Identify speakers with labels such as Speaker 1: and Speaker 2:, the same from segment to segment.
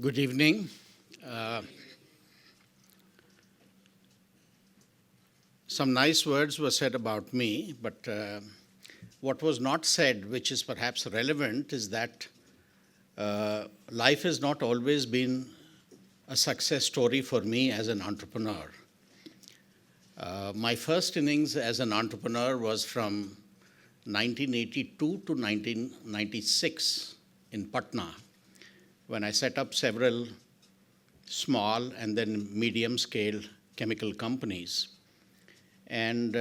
Speaker 1: Good evening. Uh, some nice words were said about me, but what was not said, which is perhaps relevant, is that life has not always been a success story for me as an entrepreneur. My first innings as an entrepreneur was from 1982 to 1996 in Patna, when I set up several small and then medium scale chemical companies. And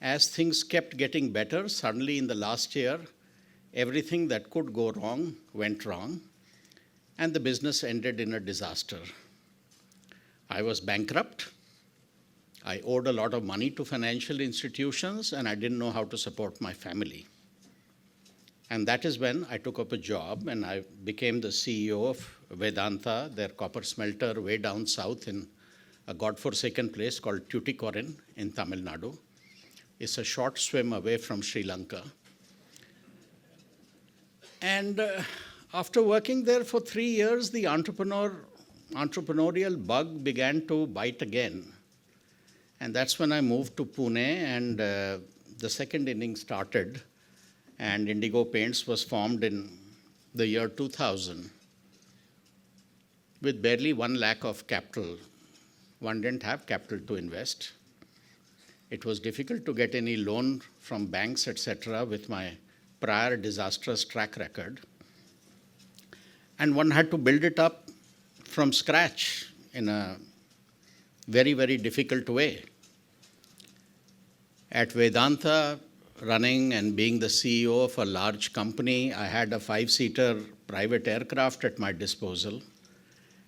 Speaker 1: as things kept getting better, suddenly in the last year, everything that could go wrong went wrong, and the business ended in a disaster. I was bankrupt. I owed a lot of money to financial institutions, and I didn't know how to support my family. And that is when I took up a job and I became the CEO of Vedanta, their copper smelter way down south in a godforsaken place called Tuticorin in Tamil Nadu. It's a short swim away from Sri Lanka. And after working there for 3 years, the entrepreneurial bug began to bite again. And that's when I moved to Pune, and the second inning started. And Indigo Paints was formed in the year 2000 with barely 1 lakh of capital. One didn't have capital to invest. It was difficult to get any loan from banks, etc., with my prior disastrous track record. And one had to build it up from scratch in a very, very difficult way. At Vedanta, running and being the CEO of a large company, I had a 5-seater private aircraft at my disposal.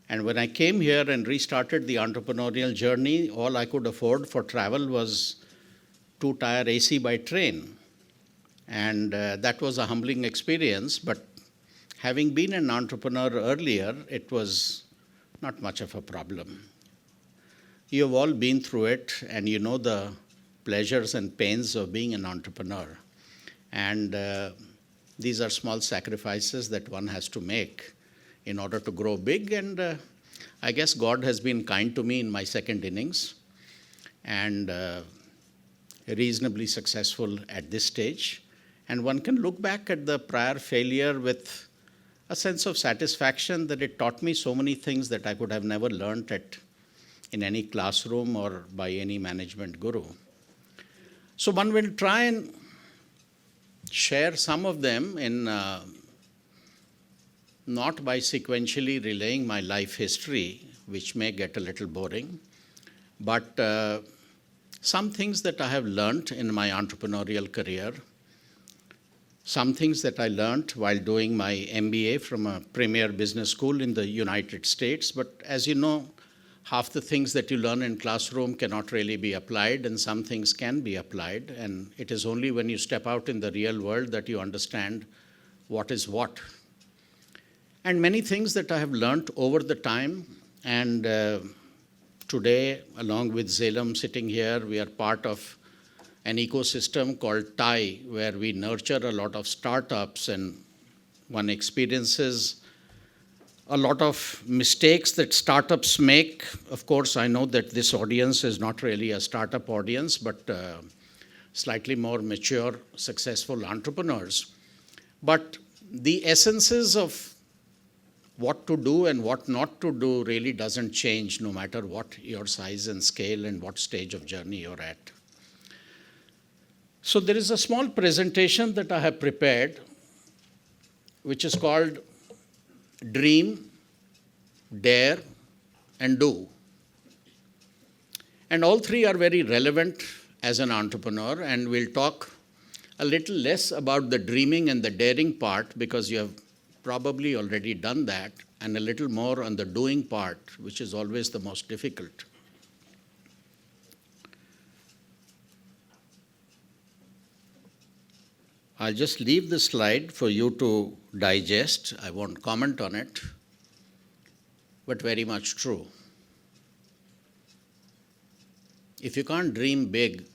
Speaker 1: And when I came here and restarted the entrepreneurial journey, all I could afford for travel was 2-tier AC by train. And that was a humbling experience, but having been an entrepreneur earlier, it was not much of a problem. You have all been through it, and you know the pleasures and pains of being an entrepreneur. And these are small sacrifices that one has to make in order to grow big. And I guess God has been kind to me in my second innings and reasonably successful at this stage. And one can look back at the prior failure with a sense of satisfaction that it taught me so many things that I could have never learned in any classroom or by any management guru. So one will try and share some of them in not by sequentially relaying my life history, which may get a little boring, but some things that I have learned in my entrepreneurial career, some things that I learned while doing my MBA from a premier business school in the United States. But as you know, half the things that you learn in classroom cannot really be applied, and some things can be applied. And it is only when you step out in the real world that you understand what is what. And many things that I have learned over the time, and today, along with Zalem sitting here, we are part of an ecosystem called TIE, where we nurture a lot of startups, and one experiences a lot of mistakes that startups make. Of course, I know that this audience is not really a startup audience, but slightly more mature, successful entrepreneurs. But the essences of what to do and what not to do really doesn't change no matter what your size and scale and what stage of journey you're at. So there is a small presentation that I have prepared, which is called Dream, Dare, and Do. And all three are very relevant as an entrepreneur, and we'll talk a little less about the dreaming and the daring part, because you have probably already done that, and a little more on the doing part, which is always the most difficult. I'll just leave the slide for you to digest. I won't comment on it, but very much true. If you can't dream big,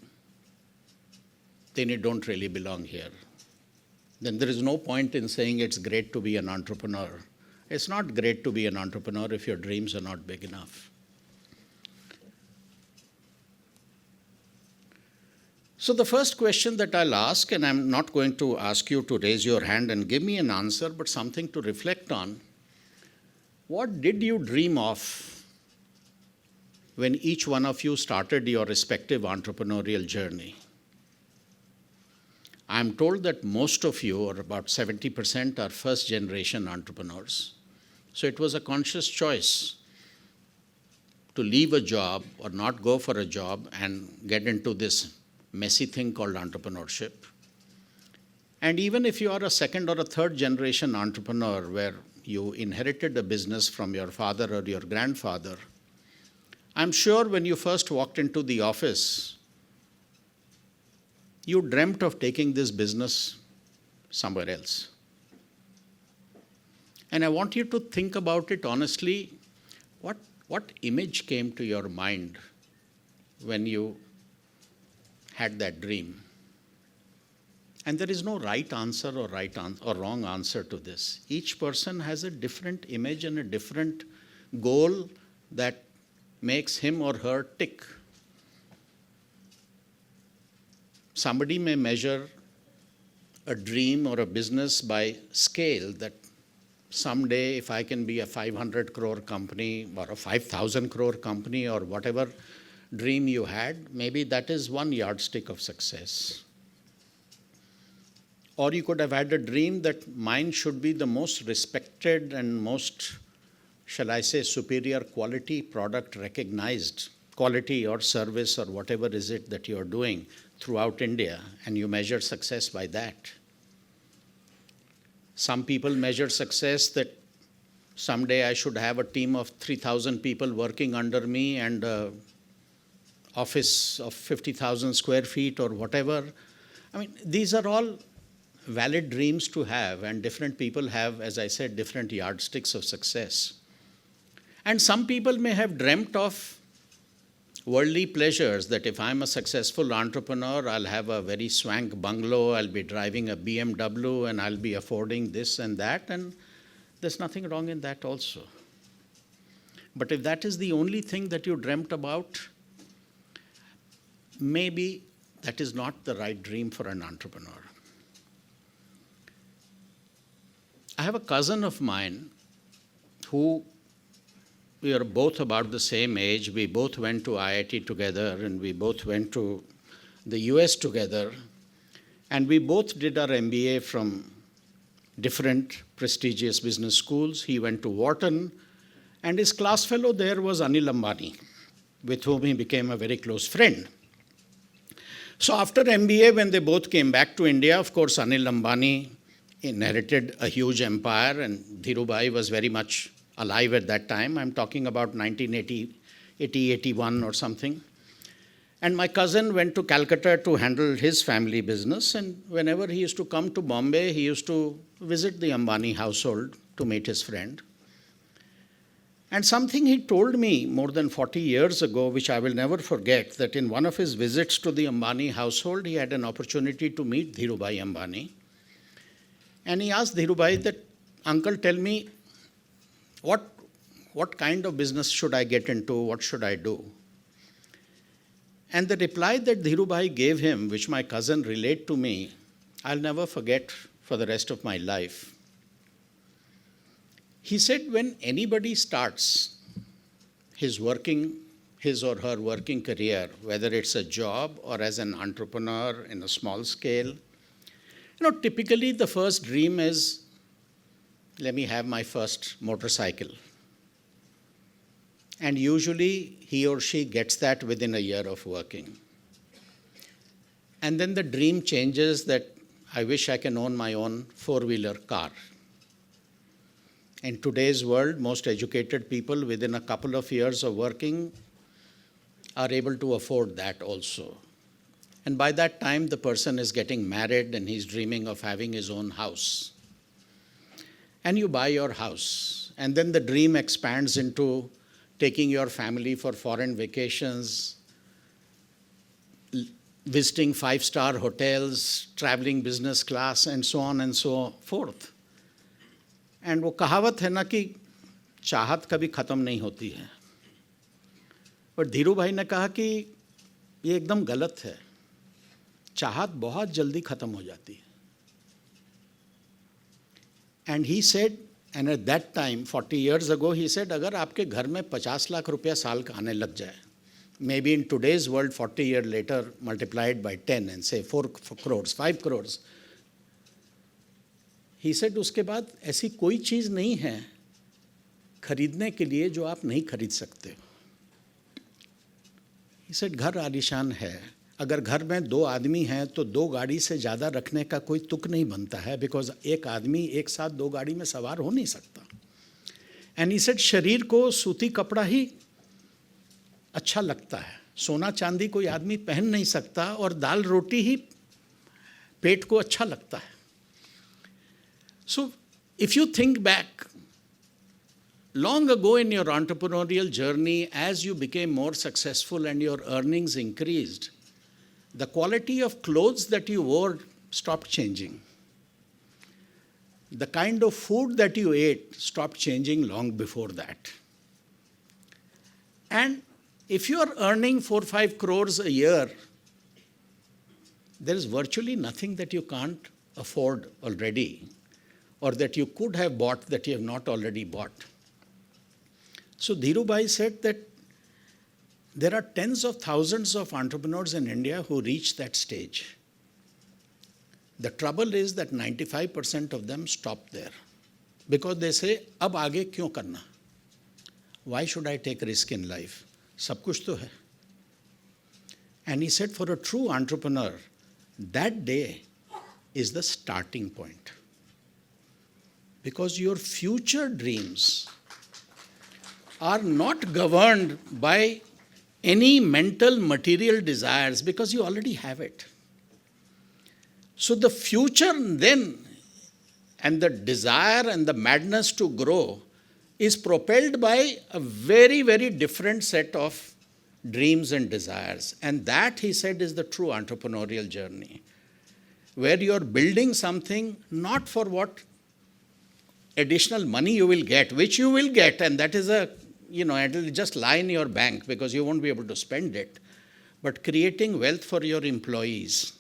Speaker 1: then you don't really belong here. Then there is no point in saying it's great to be an entrepreneur. It's not great to be an entrepreneur if your dreams are not big enough. So the first question that I'll ask, and I'm not going to ask you to raise your hand and give me an answer, but something to reflect on. What did you dream of when each one of you started your respective entrepreneurial journey? I'm told that most of you, or about 70%, are first-generation entrepreneurs. So it was a conscious choice to leave a job or not go for a job and get into this messy thing called entrepreneurship. And even if you are a second or a third generation entrepreneur where you inherited a business from your father or your grandfather, I'm sure when you first walked into the office, you dreamt of taking this business somewhere else. And I want you to think about it honestly. What image came to your mind when you had that dream? And there is no right answer or wrong answer to this. Each person has a different image and a different goal that makes him or her tick. Somebody may measure a dream or a business by scale, that someday if I can be a 500 crore company or a 5,000 crore company or whatever dream you had, maybe that is one yardstick of success. Or you could have had a dream that mine should be the most respected and most, shall I say, superior quality product recognized, quality or service or whatever is it that you're doing throughout India, and you measure success by that. Some people measure success that someday I should have a team of 3,000 people working under me and an office of 50,000 square feet or whatever. I mean, these are all valid dreams to have, and different people have, as I said, different yardsticks of success. And some people may have dreamt of worldly pleasures, that if I'm a successful entrepreneur, I'll have a very swank bungalow, I'll be driving a BMW, and I'll be affording this and that, and there's nothing wrong in that also. But if that is the only thing that you dreamt about, maybe that is not the right dream for an entrepreneur. I have a cousin of mine who, we are both about the same age. We both went to IIT together, and we both went to the US together. And we both did our MBA from different prestigious business schools. He went to Wharton, and his class fellow there was Anil Ambani, with whom he became a very close friend. So after MBA, when they both came back to India, of course, Anil Ambani inherited a huge empire, and Dhirubhai was very much alive at that time. I'm talking about 1980, 81 or something. And my cousin went to Calcutta to handle his family business, and whenever he used to come to Bombay, he used to visit the Ambani household to meet his friend. And something he told me more than 40 years ago, which I will never forget, that in one of his visits to the Ambani household, he had an opportunity to meet Dhirubhai Ambani. And he asked Dhirubhai that, "Uncle, tell me, what kind of business should I get into? What should I do?" And the reply that Dhirubhai gave him, which my cousin relayed to me, I'll never forget for the rest of my life. He said, when anybody starts his or her working career, whether it's a job or as an entrepreneur in a small scale, typically the first dream is, let me have my first motorcycle. And usually he or she gets that within a year of working. And then the dream changes that I wish I can own my own four-wheeler car. In today's world, most educated people within a couple of years of working are able to afford that also. And by that time, the person is getting married and he's dreaming of having his own house. And you buy your house. And then the dream expands into taking your family for foreign vacations, visiting five-star hotels, traveling business class, and so on and so forth. And वो कहावत है ना कि चाहत कभी ख़त्म नहीं होती है, पर धीरू भाई ने कहा कि ये एकदम गलत है, चाहत बहुत जल्दी ख़त्म हो जाती है. And he said, and at that time 40 years ago he said, अगर आपके घर में 50 लाख रुपया साल का आने लग जाए, may be in today's world 40 years later multiplied by 10 and say 4 crores, 5 crores, he said उसके बाद ऐसी कोई चीज़ नहीं है खरीदने के लिए जो आप नहीं खरीद सकते हो. he said घर आलीशान है, अगर घर में 2 आदमी हैं तो 2 गाड़ी से ज़्यादा रखने का कोई तुक नहीं बनता है, बिकॉज एक आदमी एक साथ 2 गाड़ी में सवार हो नहीं सकता. एंड ही सेड शरीर को सूती कपड़ा ही अच्छा लगता है, सोना चांदी कोई आदमी पहन नहीं सकता, और दाल रोटी ही पेट को अच्छा लगता है. So if you think back, long ago in your entrepreneurial journey, as you became more successful and your earnings increased, the quality of clothes that you wore stopped changing. The kind of food that you ate stopped changing long before that. And if you are earning 4-5 crores a year, there is virtually nothing that you can't afford already, or that you could have bought that you have not already bought. So Dhirubhai said that there are tens of thousands of entrepreneurs in India who reach that stage. The trouble is that 95% of them stop there because they say, अब आगे क्यों करना? Why should I take risk in life? सब कुछ तो है. And he said, for a true entrepreneur, that day is the starting point. Because your future dreams are not governed by any mental material desires, because you already have it. So the future then, and the desire and the madness to grow, is propelled by a very, very different set of dreams and desires. And that, he said, is the true entrepreneurial journey, where you are building something not for what additional money you will get, which you will get, and that is it will just lie in your bank because you won't be able to spend it, but creating wealth for your employees.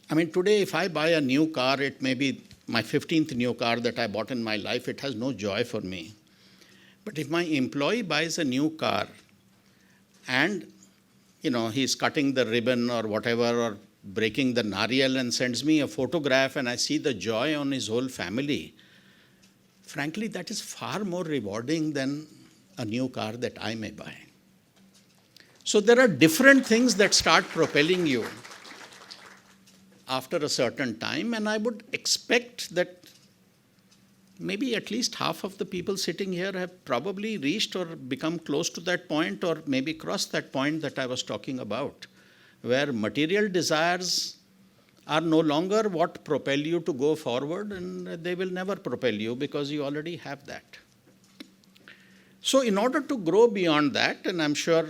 Speaker 1: I mean, today if I buy a new car, it may be my 15th new car that I bought in my life, it has no joy for me. But if my employee buys a new car and, he's cutting the ribbon or whatever, or breaking the nariyal and sends me a photograph, and I see the joy on his whole family, frankly, that is far more rewarding than a new car that I may buy. So there are different things that start propelling you after a certain time, and I would expect that maybe at least half of the people sitting here have probably reached or become close to that point, or maybe crossed that point that I was talking about, where material desires are no longer what propel you to go forward, and they will never propel you because you already have that. So in order to grow beyond that, and I'm sure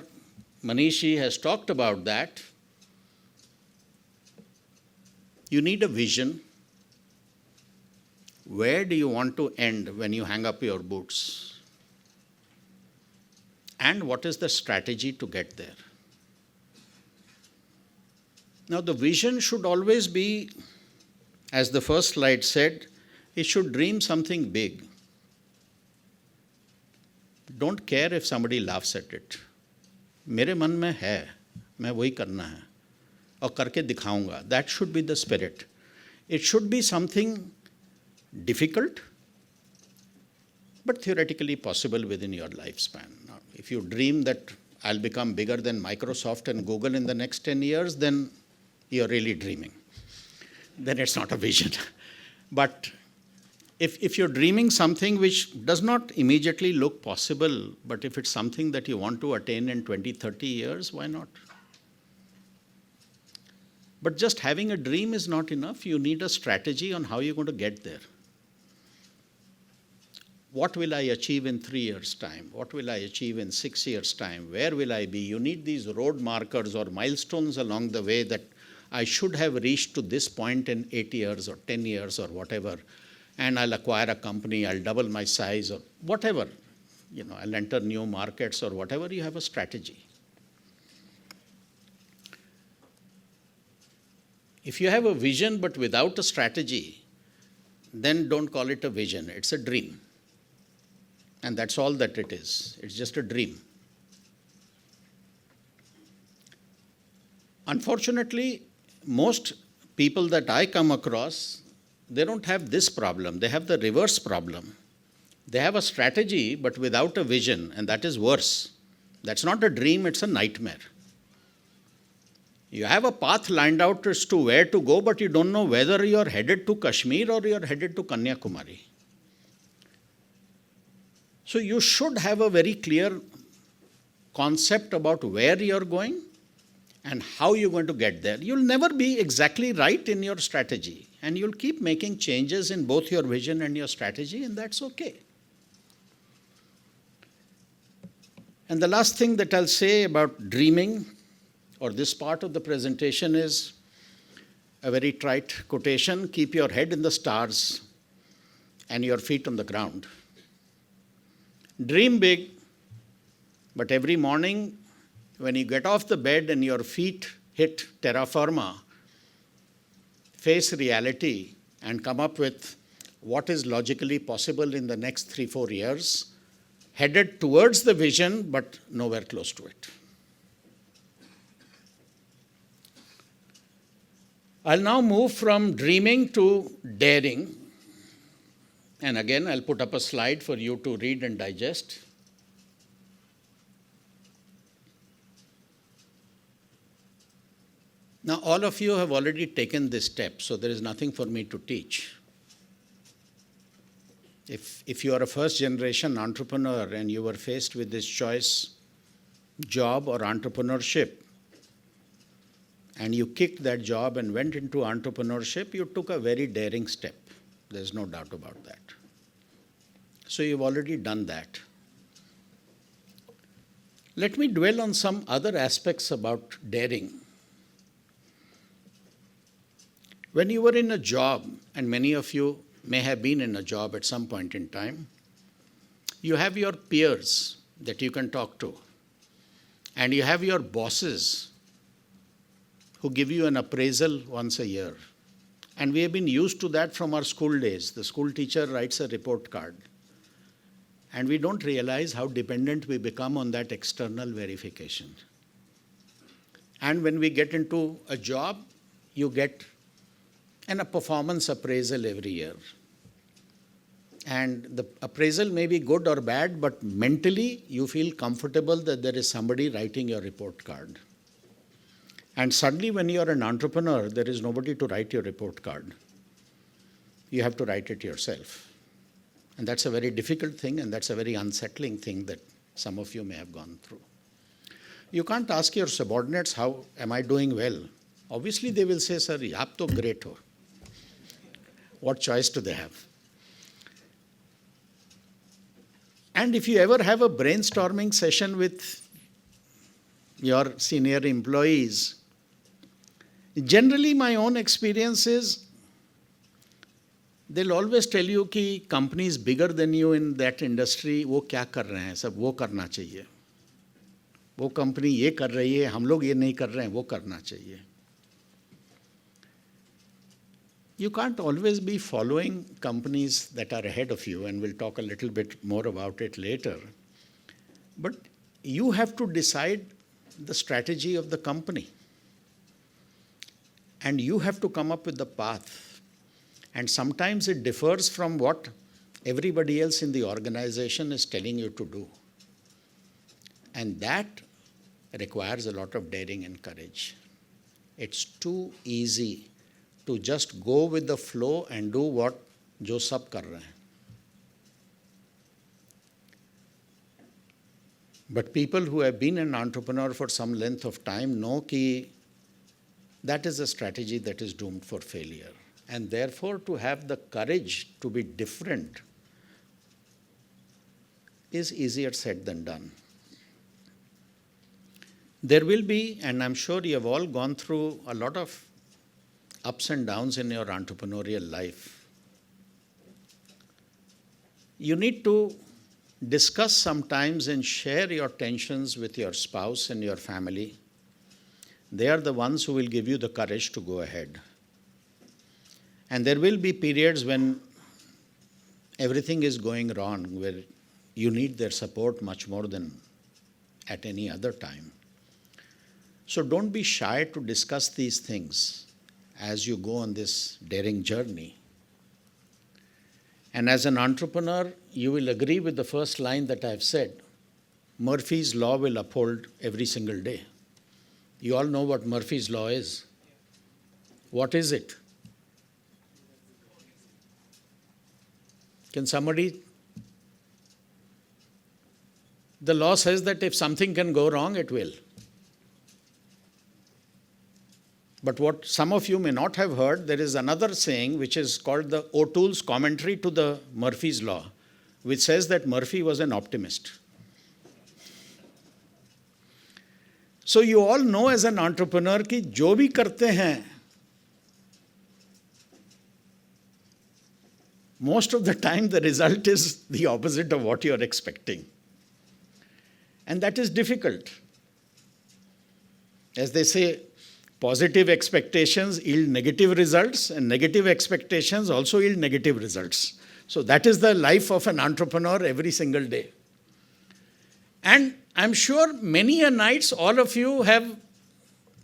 Speaker 1: Manishi has talked about that, you need a vision. Where do you want to end when you hang up your boots? And what is the strategy to get there? Now, the vision should always be, as the first slide said, it should dream something big. Don't care if somebody laughs at it. मेरे मन में है, मैं वही करना है और करके दिखाऊंगा. That should be the spirit. It should be something difficult, but theoretically possible within your lifespan. Now, if you dream that I'll become bigger than Microsoft and Google in the next 10 years, then you're really dreaming. Then it's not a vision. But if you're dreaming something which does not immediately look possible, but if it's something that you want to attain in 20, 30 years, why not? But just having a dream is not enough. You need a strategy on how you're going to get there. What will I achieve in 3 years' time? What will I achieve in 6 years' time? Where will I be? You need these road markers or milestones along the way that I should have reached to this point in 8 years or 10 years or whatever. and I'll acquire a company, I'll double my size or whatever. I'll enter new markets or whatever. You have a strategy. If you have a vision but without a strategy, then don't call it a vision. It's a dream. And that's all that it is. It's just a dream. Unfortunately, most people that I come across, they don't have this problem. They have the reverse problem. They have a strategy but without a vision, and that is worse. That's not a dream, it's a nightmare. You have a path lined out as to where to go, but you don't know whether you're headed to Kashmir or you're headed to Kanyakumari. So you should have a very clear concept about where you're going and how you're going to get there. You'll never be exactly right in your strategy, and you'll keep making changes in both your vision and your strategy, and that's okay. And the last thing that I'll say about dreaming, or this part of the presentation, is a very trite quotation: keep your head in the stars and your feet on the ground. Dream big, but every morning when you get off the bed and your feet hit terra firma, face reality and come up with what is logically possible in the next 3-4 years, headed towards the vision but nowhere close to it. I'll now move from dreaming to daring. And again, I'll put up a slide for you to read and digest. Now, all of you have already taken this step, so there is nothing for me to teach. If you are a first-generation entrepreneur and you were faced with this choice, job or entrepreneurship, and you kicked that job and went into entrepreneurship, you took a very daring step. There's no doubt about that. So you've already done that. Let me dwell on some other aspects about daring. When you were in a job, and many of you may have been in a job at some point in time, you have your peers that you can talk to, and you have your bosses who give you an appraisal once a year. And we have been used to that from our school days. The school teacher writes a report card. And we don't realize how dependent we become on that external verification. And when we get into a job, you get a performance appraisal every year. And the appraisal may be good or bad, but mentally you feel comfortable that there is somebody writing your report card. And suddenly when you are an entrepreneur, there is nobody to write your report card. You have to write it yourself. And that's a very difficult thing, and that's a very unsettling thing that some of you may have gone through. You can't ask your subordinates, how am I doing well? Obviously they will say, sir, aap to great ho. What choice do they have? And if you ever have a brainstorming session with your senior employees, generally my own experience is they'll always tell you कि company is bigger than you in that industry, वो क्या कर रहे हैं, सब वो करना चाहिए. वो company ये कर रही है, हम लोग ये नहीं कर रहे हैं, वो करना चाहिए. You can't always be following companies that are ahead of you, and we'll talk a little bit more about it later. But you have to decide the strategy of the company. And you have to come up with the path. And sometimes it differs from what everybody else in the organization is telling you to do. And that requires a lot of daring and courage. It's too easy to just go with the flow and do what jo sab kar rahe hain. But people who have been an entrepreneur for some length of time know कि that is a strategy that is doomed for failure. And therefore, to have the courage to be different is easier said than done. There will be, and I'm sure you have all gone through a lot of ups and downs in your entrepreneurial life. you need to discuss sometimes and share your tensions with your spouse and your family. They are the ones who will give you the courage to go ahead. And there will be periods when everything is going wrong, where you need their support much more than at any other time. So don't be shy to discuss these things as you go on this daring journey. And as an entrepreneur, you will agree with the first line that I've said. Murphy's Law will uphold every single day. You all know what Murphy's Law is. What is it? Can somebody? The law says that if something can go wrong, it will. But what some of you may not have heard, there is another saying which is called the O'Toole's commentary to the Murphy's Law, which says that Murphy was an optimist. So you all know as an entrepreneur कि जो भी करते हैं, most of the time the result is the opposite of what you are expecting. And that is difficult. As they say, positive expectations yield negative results, and negative expectations also yield negative results. So that is the life of an entrepreneur every single day. And I'm sure many a nights all of you have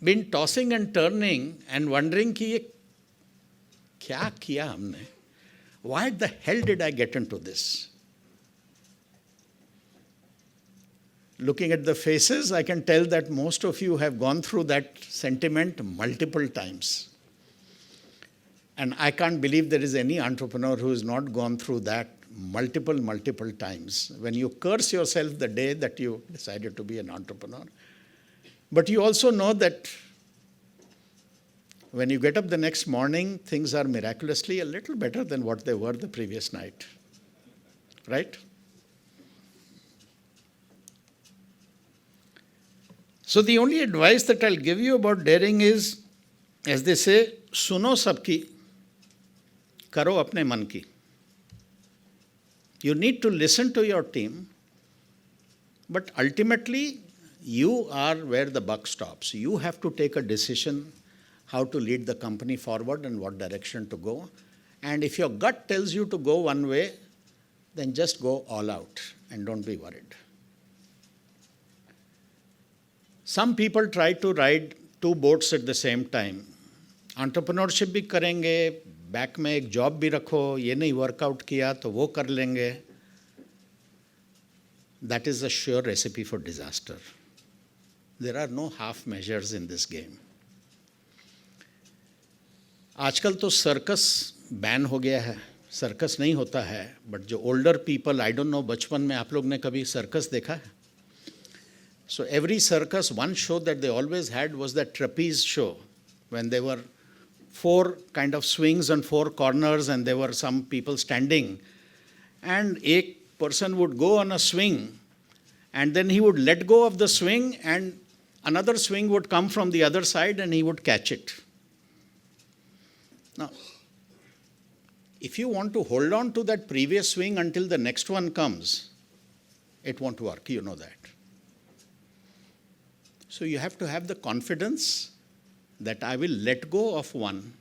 Speaker 1: been tossing and turning and wondering कि ये क्या किया हमने? Why the hell did I get into this? Looking at the faces, I can tell that most of you have gone through that sentiment multiple times. And I can't believe there is any entrepreneur who has not gone through that multiple times. When you curse yourself the day that you decided to be an entrepreneur. But you also know that when you get up the next morning, things are miraculously a little better than what they were the previous night. Right? So the only advice that I'll give you about daring is, as they say, suno sabki, karo apne man ki. You need to listen to your team, but ultimately you are where the buck stops. You have to take a decision how to lead the company forward and what direction to go. And if your gut tells you to go one way, then just go all out and don't be worried. Some people try to ride two boats at the same time. Entrepreneurship भी करेंगे, back में एक job भी रखो, ये नहीं workout किया तो वो कर लेंगे. That is a sure recipe for disaster. There are no half measures in this game. आजकल तो सर्कस बैन हो गया है, सर्कस नहीं होता है, बट जो older people, I don't know बचपन में आप लोग ने कभी सर्कस देखा है? So every circus, one show that they always had was that trapeze show, when there were 4 kind of swings on 4 corners and there were some people standing. And a person would go on a swing and then he would let go of the swing and another swing would come from the other side and he would catch it. Now, if you want to hold on to that previous swing until the next one comes, it won't work, you know that. So you have to have the confidence that I will let go of one.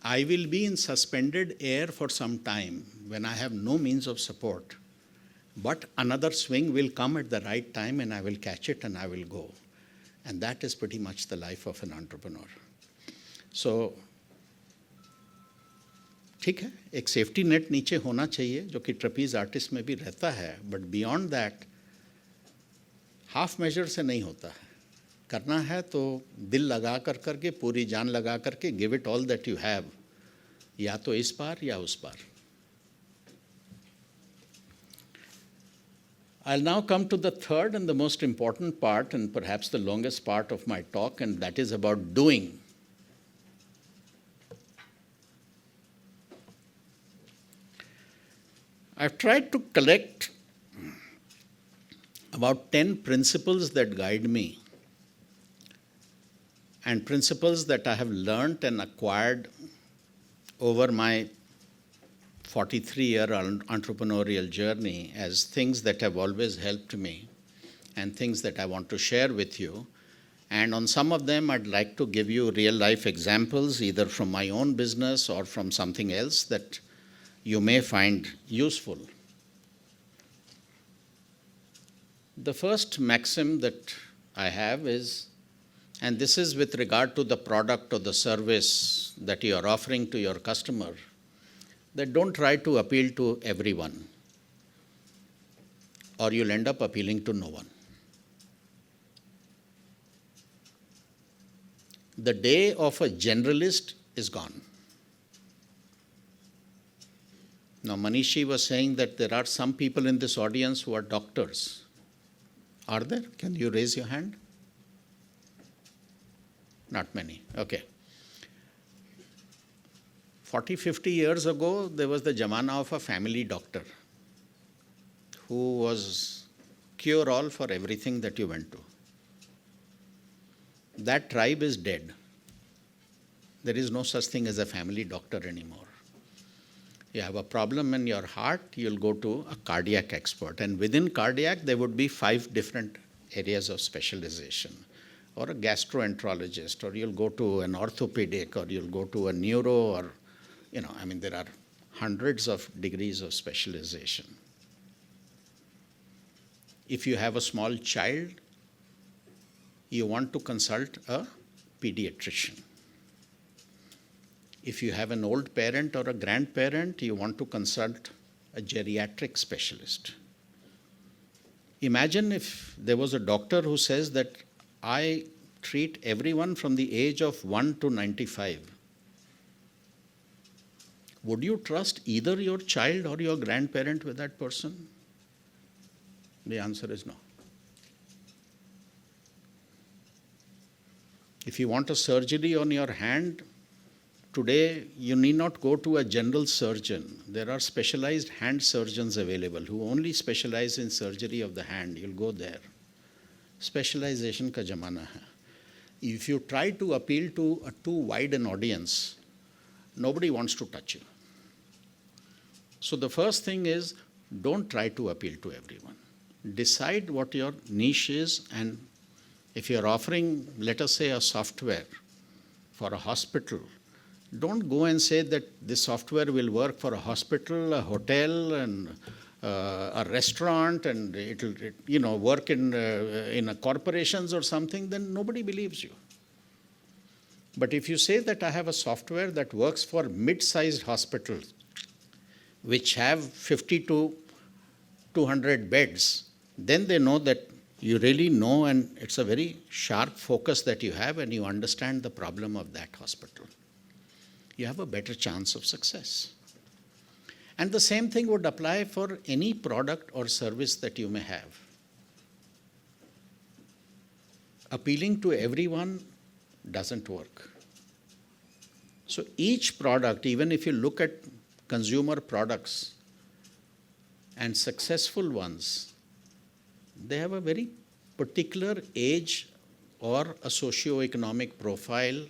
Speaker 1: I will be in suspended air for some time when I have no means of support. But another swing will come at the right time and I will catch it and I will go. And that is pretty much the life of an entrepreneur. So, ठीक है, एक safety net नीचे होना चाहिए जो कि trapezius artist में भी रहता है, but beyond that half major से नहीं होता है. करना है तो दिल लगा करके, पूरी जान लगा करके, give it all that you have, या तो इस पार या उस पार. I'll now come to the third and the most important part, and perhaps the longest part of my talk, and that is about doing. I've tried to collect about 10 principles that guide me, and principles that I have learned and acquired over my 43-year entrepreneurial journey as things that have always helped me and things that I want to share with you. And on some of them, I'd like to give you real-life examples, either from my own business or from something else that you may find useful. The first maxim that I have is, and this is with regard to the product or the service that you are offering to your customer, that don't try to appeal to everyone, or you'll end up appealing to no one. The day of a generalist is gone. Now, Manishi was saying that there are some people in this audience who are doctors. Are there? Can you raise your hand? Not many. Okay. 40, 50 years ago, there was the jamana of a family doctor who was cure-all for everything that you went to. That tribe is dead. There is no such thing as a family doctor anymore. You have a problem in your heart, you'll go to a cardiac expert. And within cardiac, there would be 5 different areas of specialization. Or a gastroenterologist, or you'll go to an orthopedic, or you'll go to a neuro, or, there are hundreds of degrees of specialization. If you have a small child, you want to consult a pediatrician. If you have an old parent or a grandparent, you want to consult a geriatric specialist. Imagine if there was a doctor who says that I treat everyone from the age of 1 to 95. Would you trust either your child or your grandparent with that person? The answer is no. If you want a surgery on your hand, today you need not go to a general surgeon. There are specialized hand surgeons available who only specialize in surgery of the hand. You'll go there. Specialization ka jamana hai. If you try to appeal to a too wide an audience, nobody wants to touch you. So the first thing is, don't try to appeal to everyone. Decide what your niche is, and if you're offering, let us say, a software for a hospital, don't go and say that this software will work for a hospital, a hotel, and a restaurant, and it'll work in a corporations or something. Then nobody believes you. But if you say that I have a software that works for mid-sized hospitals, which have 50 to 200 beds, then they know that you really know, and it's a very sharp focus that you have, and you understand the problem of that hospital. You have a better chance of success. And the same thing would apply for any product or service that you may have. Appealing to everyone doesn't work. So each product, even if you look at consumer products and successful ones, they have a very particular age or a socio-economic profile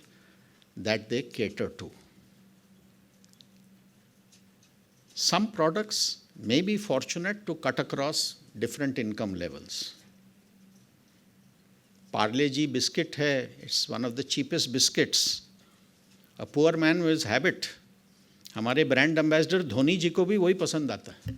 Speaker 1: that they cater to. Some products may be fortunate to cut across different income levels. Parle-G biscuit hai, it's one of the cheapest biscuits. A poor man with his habit. हमारे brand ambassador Dhoni जी को भी वही पसंद आता है.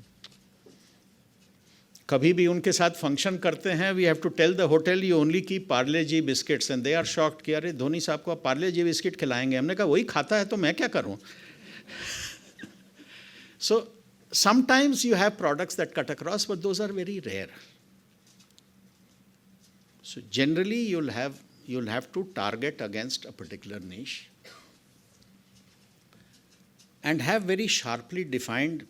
Speaker 1: कभी भी उनके साथ फंक्शन करते हैं, we have to tell the hotel you only keep Parle-G biscuits, and they are shocked कि अरे धोनी साहब को आप पार्ले-जी बिस्किट खिलाएंगे. हमने कहा वही खाता है तो मैं क्या करूं. So sometimes you have products that cut across, but those are very rare. So generally you'll have to target against a particular niche and have very sharply defined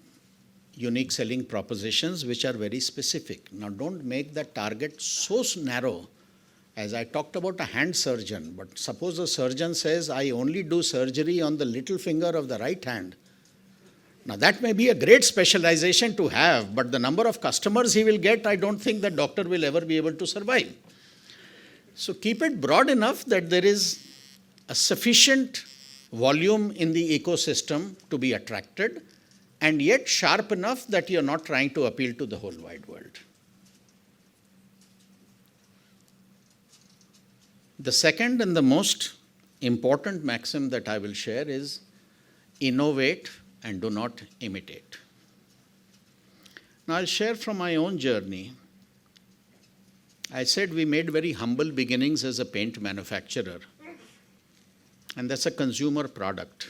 Speaker 1: unique selling propositions which are very specific. Now don't make the target so narrow. As I talked about a hand surgeon, but suppose a surgeon says, I only do surgery on the little finger of the right hand. Now that may be a great specialization to have, but the number of customers he will get, I don't think that doctor will ever be able to survive. So keep it broad enough that there is a sufficient volume in the ecosystem to be attracted, and yet sharp enough that you're not trying to appeal to the whole wide world. The second and the most important maxim that I will share is innovate and do not imitate. Now, I'll share from my own journey. I said we made very humble beginnings as a paint manufacturer, and that's a consumer product.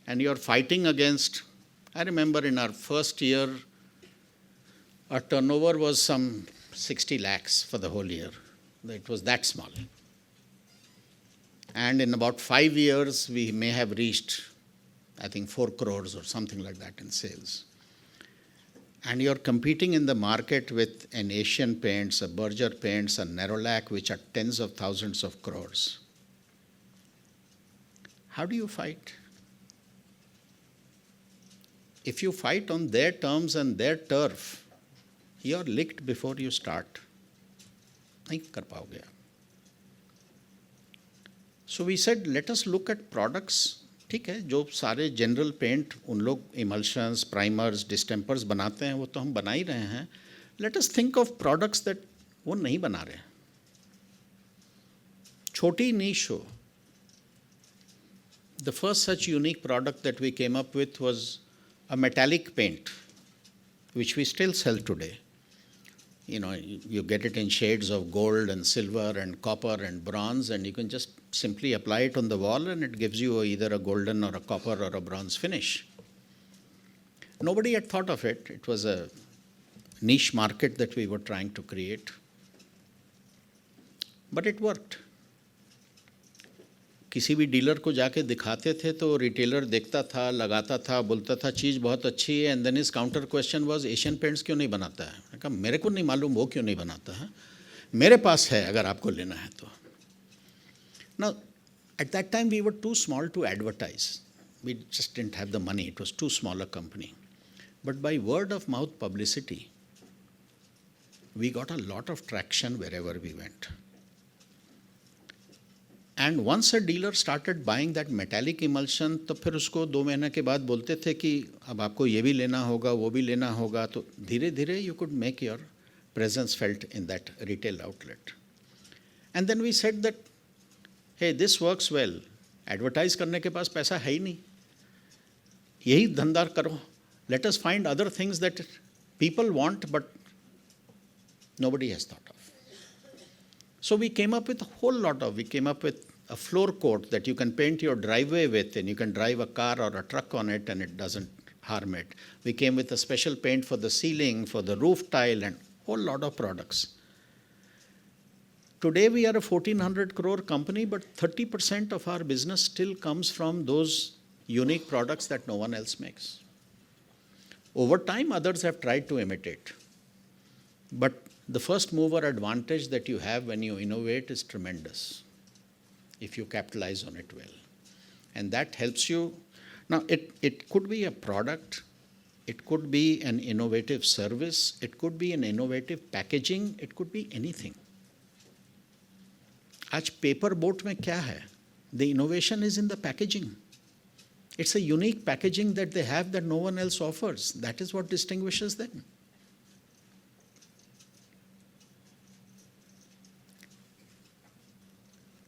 Speaker 1: And you're fighting against, I remember in our first year, our turnover was some 60 lakhs for the whole year. It was that small. And in about 5 years, we may have reached, I think, 4 crores or something like that in sales. And you're competing in the market with an Asian Paints, a Berger Paints, a Nerolac, which are tens of thousands of crores. How do you fight? If you fight on their terms and their turf, you're licked before you start. नहीं कर पाओगे आप. So we said, let us look at products. ठीक है, जो सारे general paint उन लोग इमल्शंस, प्राइमर्स, डिस्टेम्पर्स बनाते हैं, वो तो हम बना ही रहे हैं. Let us think of products that वो नहीं बना रहे. छोटी नीश हो. The first such unique product that we came up with was a metallic paint, which we still sell today. You know, you get it in shades of gold and silver and copper and bronze, and you can just simply apply it on the wall and it gives you either a golden or a copper or a bronze finish. Nobody had thought of it. It was a niche market that we were trying to create. But it worked. किसी भी dealer को जाके दिखाते थे तो retailer देखता था, लगाता था, बोलता था चीज़ बहुत अच्छी है, and then his counter question was Asian Paints क्यों नहीं बनाता है. मैंने कहा मेरे को नहीं मालूम वो क्यों नहीं बनाता है, मेरे पास है अगर आपको लेना है तो. Now, at that time we were too small to advertise. We just didn't have the money. It was too small a company. But by word of mouth publicity, we got a lot of traction wherever we went. And once a dealer started buying that metallic emulsion, तो फिर उसको 2 महीने के बाद बोलते थे कि अब आपको ये भी लेना होगा, वो भी लेना होगा. तो धीरे धीरे you could make your presence felt in that retail outlet. And then we said that, hey, this works well. Advertise करने के पास पैसा है ही नहीं. यही धंधा करो. Let us find other things that people want but nobody has thought of. So we came up with we came up with a floor coat that you can paint your driveway with, and you can drive a car or a truck on it and it doesn't harm it. We came with a special paint for the ceiling, for the roof tile, and whole lot of products. Today we are a 1,400 crore company, but 30% of our business still comes from those unique products that no one else makes. Over time, others have tried to imitate. But the first mover advantage that you have when you innovate is tremendous, if you capitalize on it well. And that helps you. Now, it could be a product, it could be an innovative service, it could be an innovative packaging, it could be anything. आज paper boat में क्या है? The innovation is in the packaging. It's a unique packaging that they have that no one else offers. That is what distinguishes them.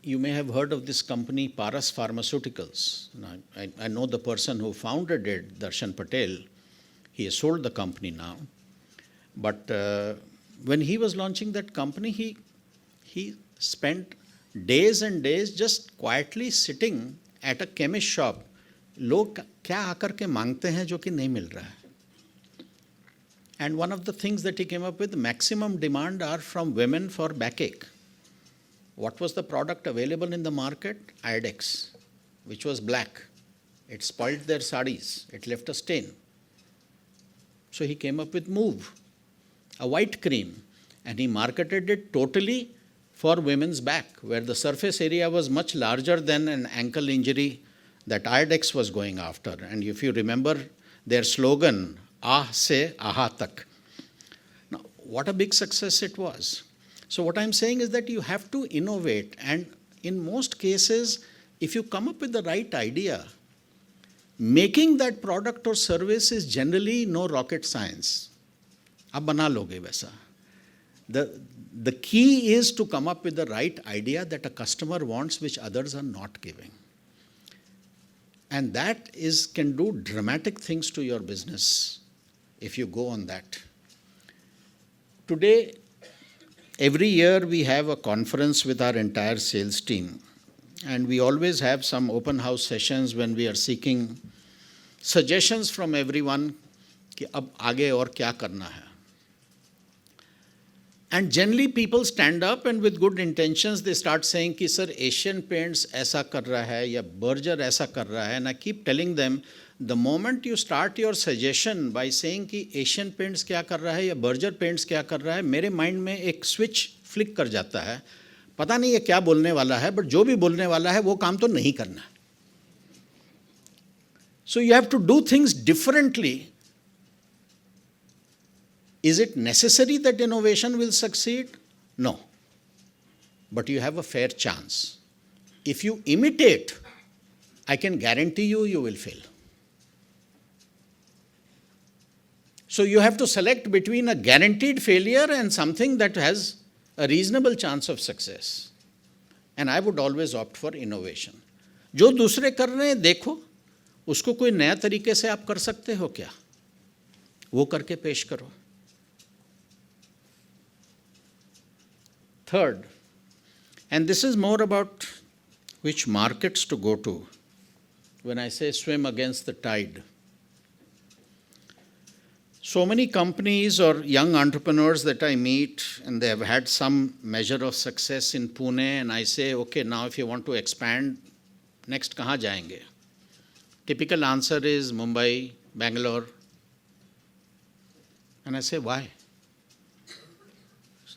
Speaker 1: You may have heard of this company, Paras Pharmaceuticals. I know the person who founded it, Darshan Patel. He has sold the company now. But when he was launching that company, he spent days and days just quietly sitting at a chemist shop. लोग क्या आकर के मांगते हैं जो कि नहीं मिल रहा है. And one of the things that he came up with, maximum demand are from women for backache. What was the product available in the market? Iodex, which was black. It spoiled their sarees. It left a stain. So he came up with Move, a white cream, and he marketed it totally for women's back, where the surface area was much larger than an ankle injury that Iodex was going after. And if you remember their slogan, Ah se aha tak. Now, what a big success it was. So what I'm saying is that you have to innovate, and in most cases, if you come up with the right idea, Making that product or service is generally no rocket science. आप बना लोगे वैसा. The key is to come up with the right idea that a customer wants which others are not giving. And that can do dramatic things to your business if you go on that. Today, every year we have a conference with our entire sales team. And we always have some open house sessions when we are seeking suggestions from everyone कि अब आगे और क्या करना है. And generally people stand up and with good intentions they start saying कि sir Asian Paints ऐसा कर रहा है या Berger ऐसा कर रहा है. And I keep telling them the moment you start your suggestion by saying कि Asian Paints क्या कर रहा है या Berger Paints क्या कर रहा है, मेरे माइंड में एक स्विच फ्लिक कर जाता है. पता नहीं ये क्या बोलने वाला है, बट जो भी बोलने वाला है वो काम तो नहीं करना. So you have to do things differently. Is it necessary that innovation will succeed? No. But you have a fair chance. If you imitate, I can guarantee you will fail. So you have to select between a guaranteed failure and something that has a reasonable chance of success. And I would always opt for innovation. जो दूसरे कर रहे हैं देखो, उसको कोई नया तरीके से आप कर सकते हो क्या? वो करके पेश करो. Third, and this is more about which markets to go to. When I say swim against the tide, so many companies or young entrepreneurs that I meet, and they have had some measure of success in Pune, and I say, okay, now if you want to expand, next कहाँ जाएंगे? Typical answer is Mumbai, Bangalore. And I say, why?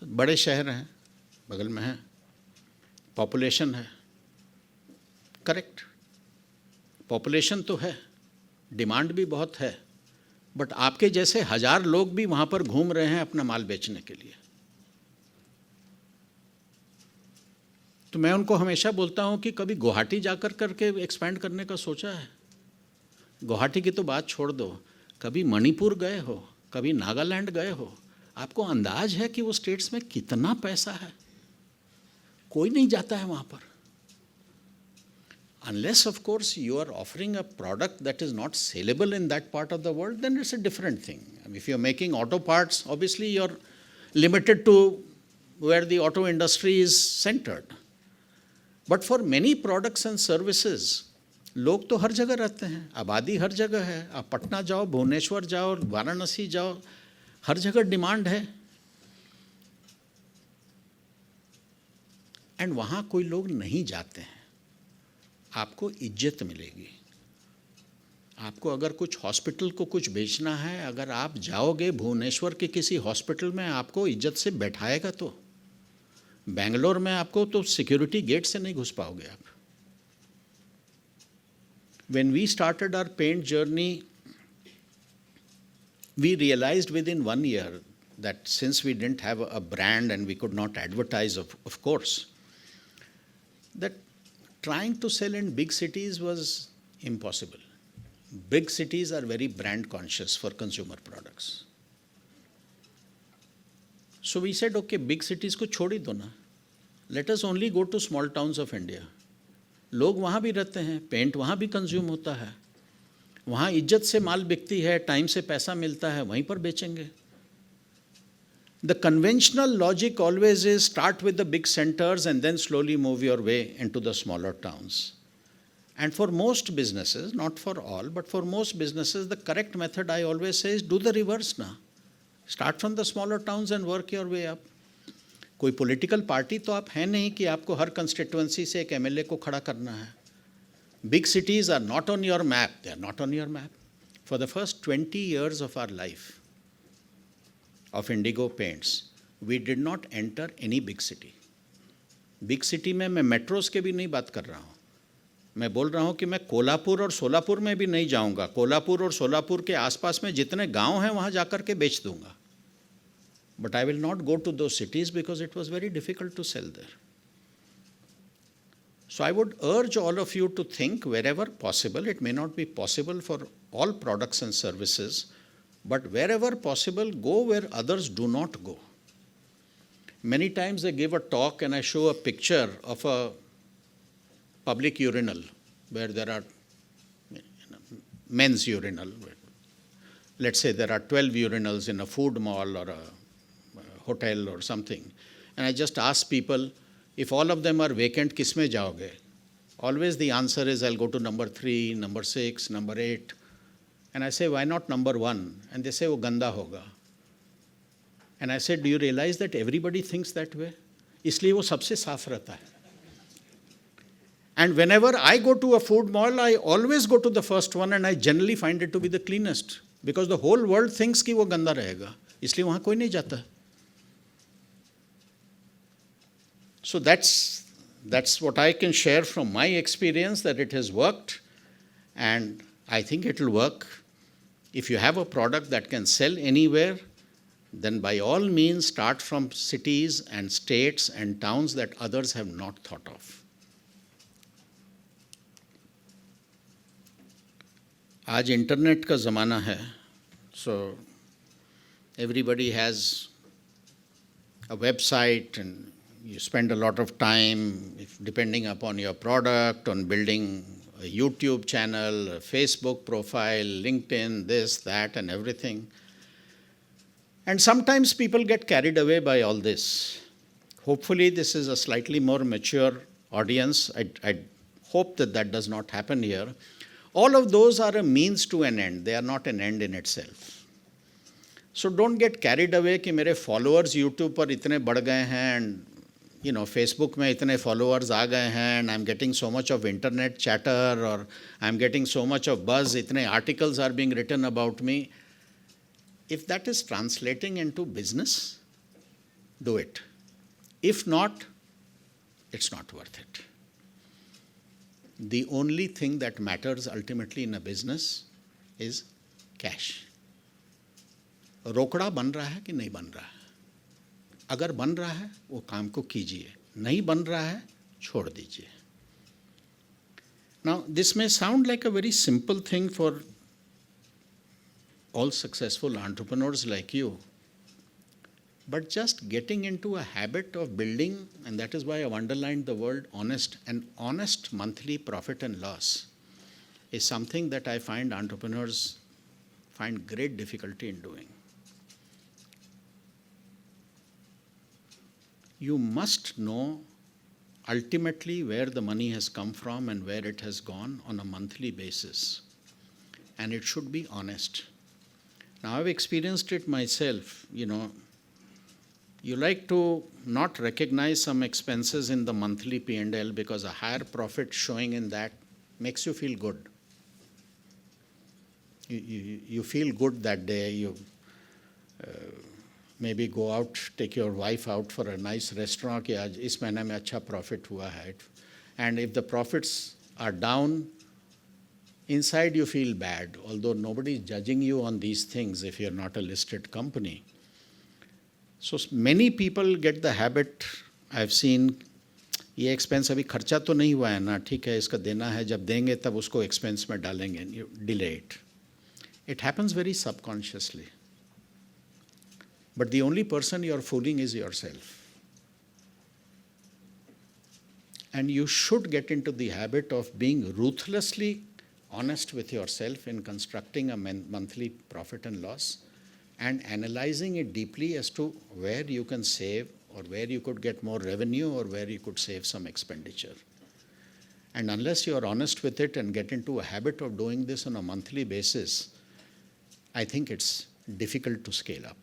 Speaker 1: बड़े शहर हैं, बगल में हैं, population है. Correct, population तो है, डिमांड भी बहुत है, बट आपके जैसे 1000 लोग भी वहाँ पर घूम रहे हैं अपना माल बेचने के लिए. तो मैं उनको हमेशा बोलता हूँ कि कभी गुवाहाटी जाकर करके एक्सपैंड करने का सोचा है? गुवाहाटी की तो बात छोड़ दो, कभी मणिपुर गए हो, कभी नागालैंड गए हो? आपको अंदाज है कि वो स्टेट्स में कितना पैसा है? कोई नहीं जाता है वहाँ पर. Unless, of course, you are offering a product that is not saleable in that part of the world, then it's a different thing. I mean, if you're making auto parts, obviously you're limited to where the auto industry is centered. But for many products and services, लोग तो हर जगह रहते हैं, आबादी हर जगह है. आप पटना जाओ, भुवनेश्वर जाओ, वाराणसी जाओ, हर जगह डिमांड है. एंड वहाँ कोई लोग नहीं जाते हैं. आपको इज्जत मिलेगी. आपको अगर कुछ हॉस्पिटल को कुछ बेचना है, अगर आप जाओगे भुवनेश्वर के किसी हॉस्पिटल में, आपको इज्जत से बैठाएगा. तो बेंगलोर में आपको तो सिक्योरिटी गेट से नहीं घुस पाओगे आप. When we started our paint journey, we realized within 1 year that since we didn't have a brand and we could not advertise, of course, that trying to sell in big cities was impossible. Big cities are very brand conscious for consumer products. So we said, okay, big cities को छोड़ ही दो ना. Let us only go to small towns of India. लोग वहाँ भी रहते हैं, paint वहाँ भी कंज्यूम होता है, वहाँ इज्जत से माल बिकती है, टाइम से पैसा मिलता है, वहीं पर बेचेंगे. The conventional logic always is start with the big centers and then slowly move your way into the smaller towns. And for most businesses, not for all, but for most businesses, the correct method I always say is do the reverse now. Start from the smaller towns and work your way up. कोई political party तो आप हैं नहीं कि आपको हर constituency से एक MLA को खड़ा करना है. Big cities are not on your map. They are not on your map. For the first 20 years of our life, of Indigo Paints, we did not enter any big city. Big city में मैं metros के भी नहीं बात कर रहा हूँ. मैं बोल रहा हूँ कि मैं कोल्हापुर और सोलापुर में भी नहीं जाऊँगा. कोल्हापुर और सोलापुर के आसपास में जितने गांव हैं वहाँ जाकर के बेच दूँगा. But I will not go to those cities because it was very difficult to sell there. So I would urge all of you to think wherever possible. It may not be possible for all products and services, but wherever possible, go where others do not go. Many times I give a talk and I show a picture of a public urinal where there are men's urinal. Let's say there are 12 urinals in a food mall or a hotel or something. And I just ask people, if all of them are vacant, किस में जाओगे? Always the answer is, I'll go to number 3, number 6, number 8. And I say, why not number 1? And they say, वो गंदा होगा. And I said, do you realize that everybody thinks that way? इसलिए वो सबसे साफ रहता है. And whenever I go to a food mall, I always go to the first one and I generally find it to be the cleanest. Because the whole world thinks कि वो गंदा रहेगा. इसलिए वहाँ कोई नहीं जाता. So that's what I can share from my experience, that it has worked, and I think it will work. If you have a product that can sell anywhere, then by all means start from cities and states and towns that others have not thought of. आज internet का ज़माना है, so everybody has a website and you spend a lot of time, depending upon your product, on building a YouTube channel, a Facebook profile, LinkedIn, this, that, and everything. And sometimes people get carried away by all this. Hopefully, this is a slightly more mature audience. I hope that does not happen here. All of those are a means to an end. They are not an end in itself. So don't get carried away कि मेरे followers YouTube पर इतने बढ़ गए हैं and Facebook में इतने followers आ गए हैं and I'm getting so much of internet chatter or I'm getting so much of buzz, इतने articles are being written about me. If that is translating into business, do it. If not, it's not worth it. The only thing that matters ultimately in a business is cash. रोकड़ा बन रहा है कि नहीं बन रहा है? अगर बन रहा है वो काम को कीजिए, नहीं बन रहा है छोड़ दीजिए. Now this may sound like a very simple thing for all successful entrepreneurs like you, but just getting into a habit of building, and that is why I've underlined the word honest, an honest monthly profit and loss is something that I find entrepreneurs find great difficulty in doing. You must know ultimately where the money has come from and where it has gone on a monthly basis. And it should be honest. Now, I've experienced it myself. You like to not recognize some expenses in the monthly P&L because a higher profit showing in that makes you feel good. You feel good that day. You maybe go out, take your wife out for a nice restaurant कि आज इस महीने में अच्छा profit हुआ है. And if the profits are down, inside you feel bad, although nobody is judging you on these things if you're not a listed company. So many people get the habit, I've seen, ये expense अभी खर्चा तो नहीं हुआ है ना, ठीक है इसका देना है, जब देंगे तब उसको expense में डालेंगे, you delay it. It happens very subconsciously. But the only person you're fooling is yourself. And you should get into the habit of being ruthlessly honest with yourself in constructing a monthly profit and loss and analyzing it deeply as to where you can save or where you could get more revenue or where you could save some expenditure. And unless you're honest with it and get into a habit of doing this on a monthly basis, I think it's difficult to scale up.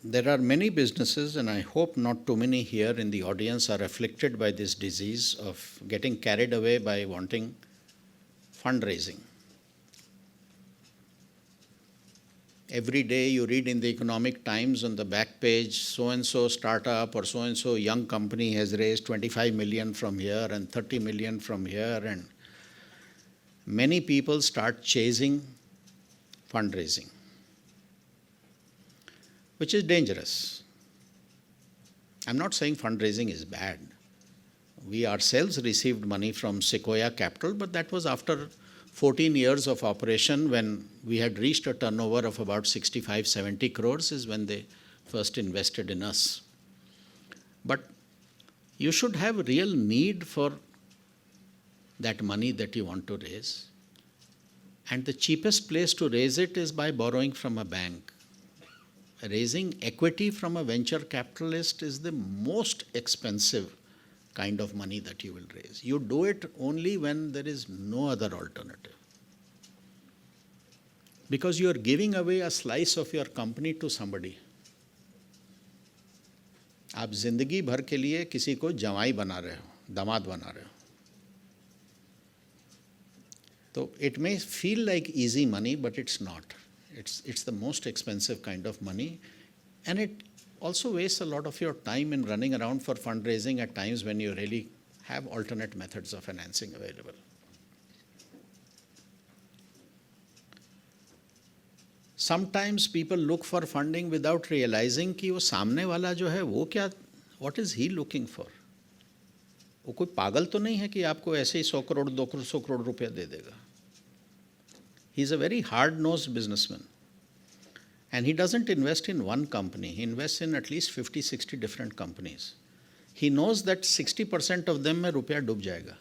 Speaker 1: There are many businesses, and I hope not too many here in the audience are afflicted by this disease of getting carried away by wanting fundraising. Every day you read in the Economic Times on the back page, so-and-so startup or so-and-so young company has raised 25 million from here and 30 million from here, and many people start chasing fundraising. which is dangerous. I'm not saying fundraising is bad. We ourselves received money from Sequoia Capital, but that was after 14 years of operation. When we had reached a turnover of about 65-70 crores is when they first invested in us. But you should have real need for that money that you want to raise. And the cheapest place to raise it is by borrowing from a bank. Raising equity from a venture capitalist is the most expensive kind of money that you will raise. You do it only when there is no other alternative. Because you are giving away a slice of your company to somebody. आप जिंदगी भर के लिए किसी को जवाई बना रहे हो, दामाद बना रहे हो. So it may feel like easy money, but it's not. It's the most expensive kind of money, and it also wastes a lot of your time in running around for fundraising at times when you really have alternate methods of financing available. Sometimes people look for funding without realizing कि वो सामने वाला जो है वो क्या, what is he looking for? वो कोई पागल तो नहीं है कि आपको ऐसे ही 100 करोड़ 200 करोड़ रुपया दे देगा. He is a very hard-nosed businessman. And he doesn't invest in one company. He invests in at least 50-60 different companies. He knows that 60% of them में रुपया डूब जाएगा.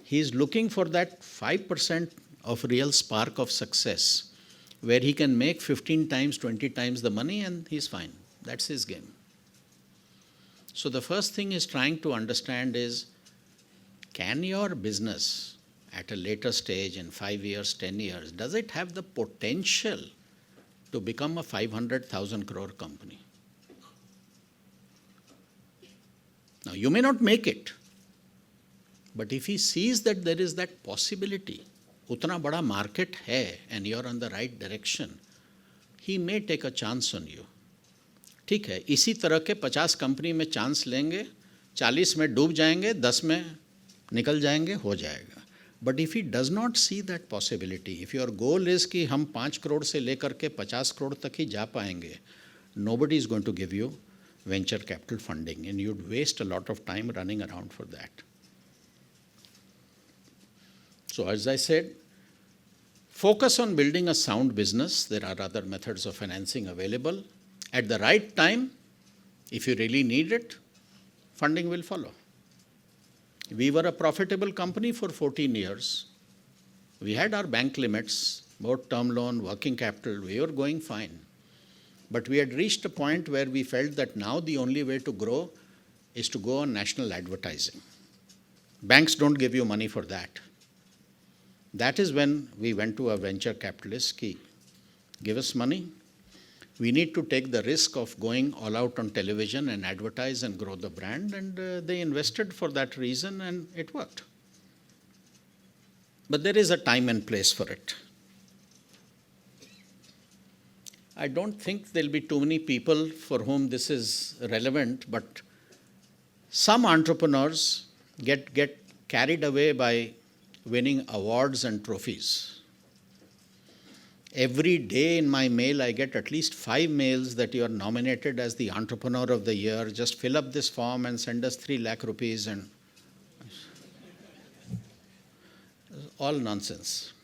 Speaker 1: He is looking for that 5% of real spark of success where he can make 15 times, 20 times the money and he's fine. That's his game. So the first thing is trying to understand is, can your business at a later stage in 5 years, 10 years, does it have the potential to become a 500,000 crore company? Now, you may not make it, but if he sees that there is that possibility, उतना बड़ा market है and you're on the right direction, he may take a chance on you. ठीक है, इसी तरह के 50 company में chance लेंगे, 40 में डूब जाएंगे, 10 में निकल जाएंगे, हो जाएगा. But if he does not see that possibility, if your goal is कि हम 5 करोड़ से लेकर के 50 करोड़ तक ही जा पाएंगे, nobody is going to give you venture capital funding and you'd waste a lot of time running around for that. So as I said, focus on building a sound business. There are other methods of financing available. At the right time, if you really need it, funding will follow. We were a profitable company for 14 years. We had our bank limits, both term loan, working capital, we were going fine. But we had reached a point where we felt that now the only way to grow is to go on national advertising. Banks don't give you money for that. That is when we went to a venture capitalist, ki, give us money. We need to take the risk of going all out on television and advertise and grow the brand, and they invested for that reason and it worked. But there is a time and place for it. I don't think there'll be too many people for whom this is relevant, but some entrepreneurs get carried away by winning awards and trophies. Every day in my mail, I get at least 5 mails that you are nominated as the Entrepreneur of the Year. Just fill up this form and send us 3 lakh rupees, and all nonsense.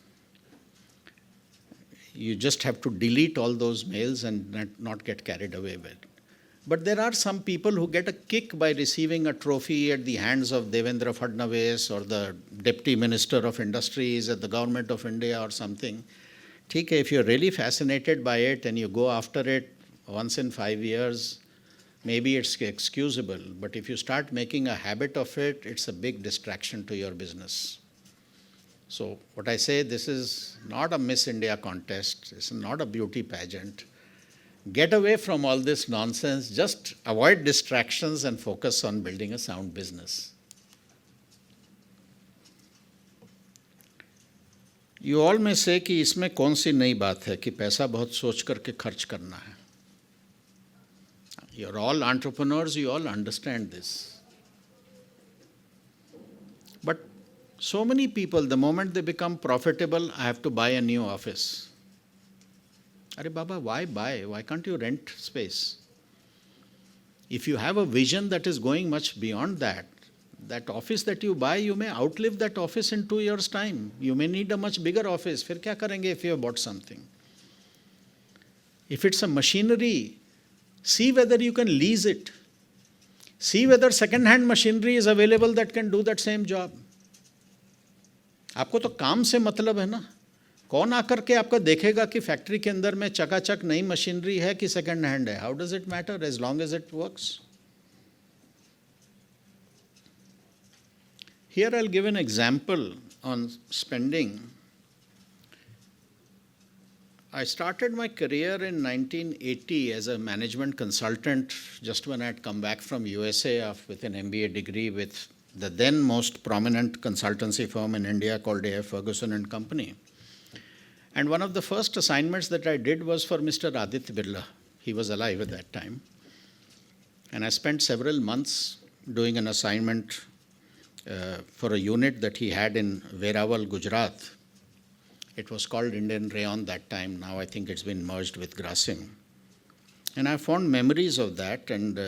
Speaker 1: You just have to delete all those mails and not get carried away with it. But there are some people who get a kick by receiving a trophy at the hands of Devendra Fadnavis or the Deputy Minister of Industries at the Government of India or something. ठीक है, if you're really fascinated by it and you go after it once in 5 years, maybe it's excusable. But if you start making a habit of it, it's a big distraction to your business. So what I say, this is not a Miss India contest. It's not a beauty pageant. Get away from all this nonsense. Just avoid distractions and focus on building a sound business. You all may say कि इसमें कौन सी नई बात है कि पैसा बहुत सोच करके खर्च करना है. You're all entrepreneurs, you all understand this. But so many people, the moment they become profitable, I have to buy a new office. Arey Baba, why buy? Why can't you rent space? If you have a vision that is going much beyond that, that office that you buy, you may outlive that office in 2 years' time. You may need a much bigger office. फिर क्या करेंगे if you have bought something? If it's a machinery, see whether you can lease it. See whether second-hand machinery is available that can do that same job. आपको तो काम से मतलब है ना. कौन आकर के आपका देखेगा कि फैक्ट्री के अंदर में चकाचक नई मशीनरी है कि सेकंड हैंड है? How does it matter as long as it works? Here I'll give an example on spending. I started my career in 1980 as a management consultant just when I had come back from USA with an MBA degree with the then most prominent consultancy firm in India called A.F. Ferguson and Company. And one of the first assignments that I did was for Mr. Aditya Birla. He was alive at that time. And I spent several months doing an assignment for a unit that he had in Verawal, Gujarat. It was called Indian Rayon that time. Now I think it's been merged with Grasim. And I found memories of that, and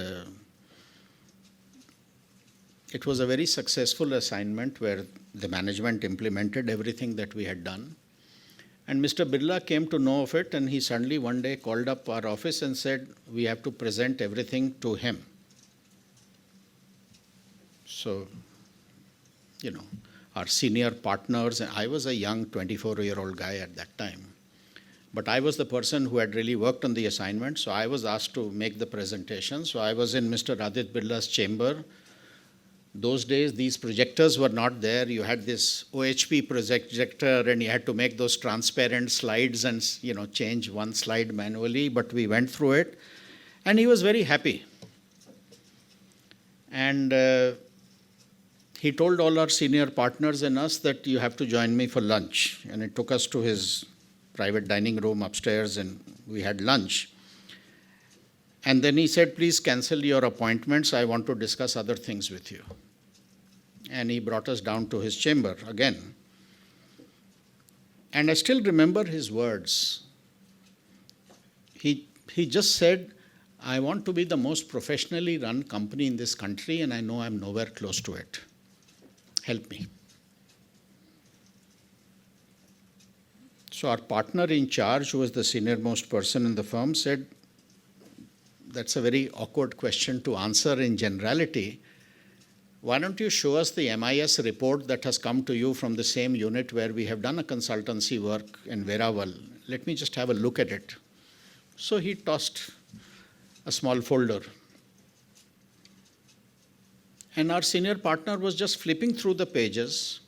Speaker 1: it was a very successful assignment where the management implemented everything that we had done. And Mr. Birla came to know of it, and he suddenly one day called up our office and said, we have to present everything to him. So, our senior partners, and I was a young 24-year-old guy at that time. But I was the person who had really worked on the assignment, so I was asked to make the presentation. So I was in Mr. Aditya Birla's chamber. Those days, these projectors were not there. You had this OHP projector, and you had to make those transparent slides and, change one slide manually. But we went through it, and he was very happy. And he told all our senior partners and us that you have to join me for lunch. And it took us to his private dining room upstairs, and we had lunch. And then he said, please cancel your appointments. I want to discuss other things with you. And he brought us down to his chamber again. And I still remember his words. He just said, I want to be the most professionally run company in this country, and I know I'm nowhere close to it. Help me. So our partner in charge, who was the senior most person in the firm, said, that's a very awkward question to answer in generality. Why don't you show us the MIS report that has come to you from the same unit where we have done a consultancy work in Verawal? Let me just have a look at it. So he tossed a small folder. And our senior partner was just flipping through the pages.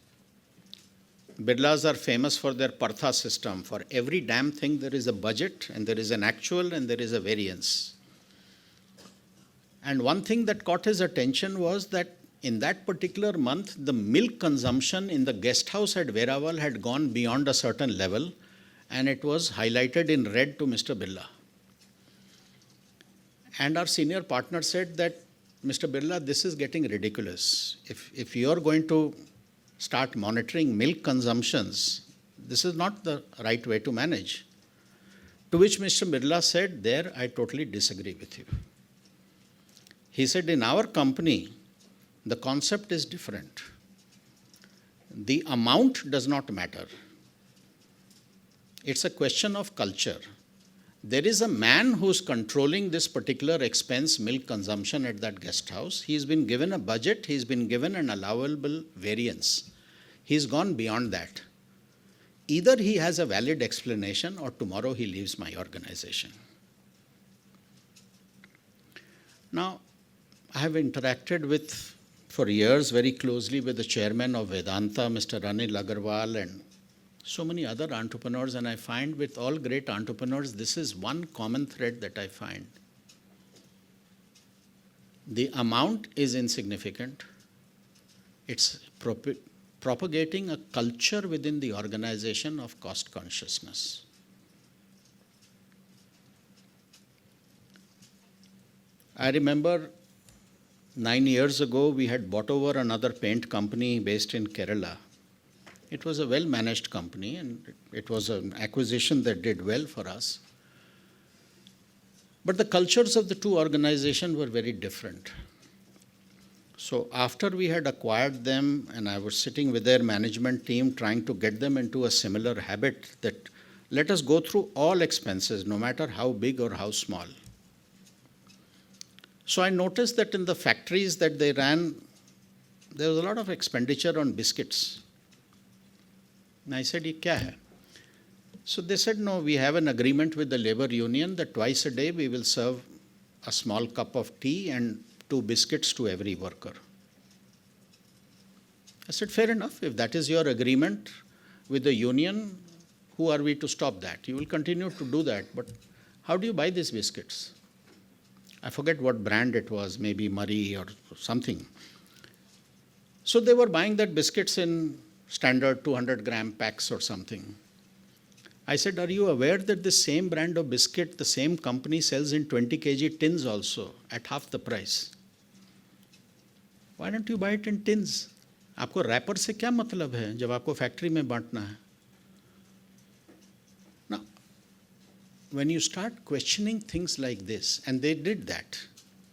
Speaker 1: Birlas are famous for their Partha system. For every damn thing, there is a budget, and there is an actual, and there is a variance. And one thing that caught his attention was that in that particular month, the milk consumption in the guest house at Verawal had gone beyond a certain level, and it was highlighted in red to Mr. Birla. And our senior partner said that, Mr. Birla, this is getting ridiculous. If you're going to start monitoring milk consumptions, this is not the right way to manage. To which Mr. Birla said, there I totally disagree with you. He said, in our company, the concept is different. The amount does not matter. It's a question of culture. There is a man who's controlling this particular expense, milk consumption at that guest house. He's been given a budget. He's been given an allowable variance. He's gone beyond that. Either he has a valid explanation or tomorrow he leaves my organization. Now, I have interacted for years very closely with the chairman of Vedanta, Mr. Anil Agarwal, and so many other entrepreneurs, and I find with all great entrepreneurs, this is one common thread that I find. The amount is insignificant. It's propagating a culture within the organization of cost consciousness. I remember 9 years ago, we had bought over another paint company based in Kerala. It was a well-managed company, and it was an acquisition that did well for us. But the cultures of the two organizations were very different. So after we had acquired them, and I was sitting with their management team trying to get them into a similar habit that let us go through all expenses, no matter how big or how small. So I noticed that in the factories that they ran, there was a lot of expenditure on biscuits. And I said, "Ye kya hai?" So they said, "No, we have an agreement with the labor union that twice a day we will serve a small cup of tea and 2 biscuits to every worker." I said, "Fair enough. If that is your agreement with the union, who are we to stop that? You will continue to do that. But how do you buy these biscuits?" I forget what brand it was, maybe Murray or something. So they were buying that biscuits in standard 200-gram packs or something. I said, "Are you aware that the same brand of biscuit, the same company sells in 20 kg tins also at half the price? Why don't you buy it in tins? आपको wrapper से क्या मतलब है जब आपको factory में बांटना है?" Now, when you start questioning things like this, and they did that,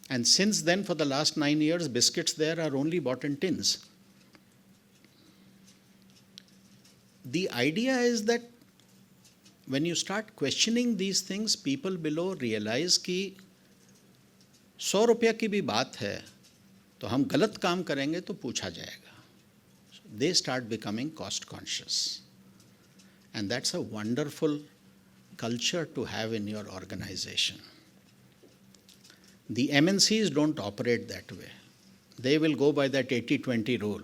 Speaker 1: and since then for the last 9 years, biscuits there are only bought in tins. The idea is that when you start questioning these things, people below realize कि 100 रुपया की भी बात है तो हम गलत काम करेंगे तो पूछा जाएगा. So they start becoming cost conscious. And that's a wonderful culture to have in your organization. The MNCs don't operate that way. They will go by that 80-20 rule.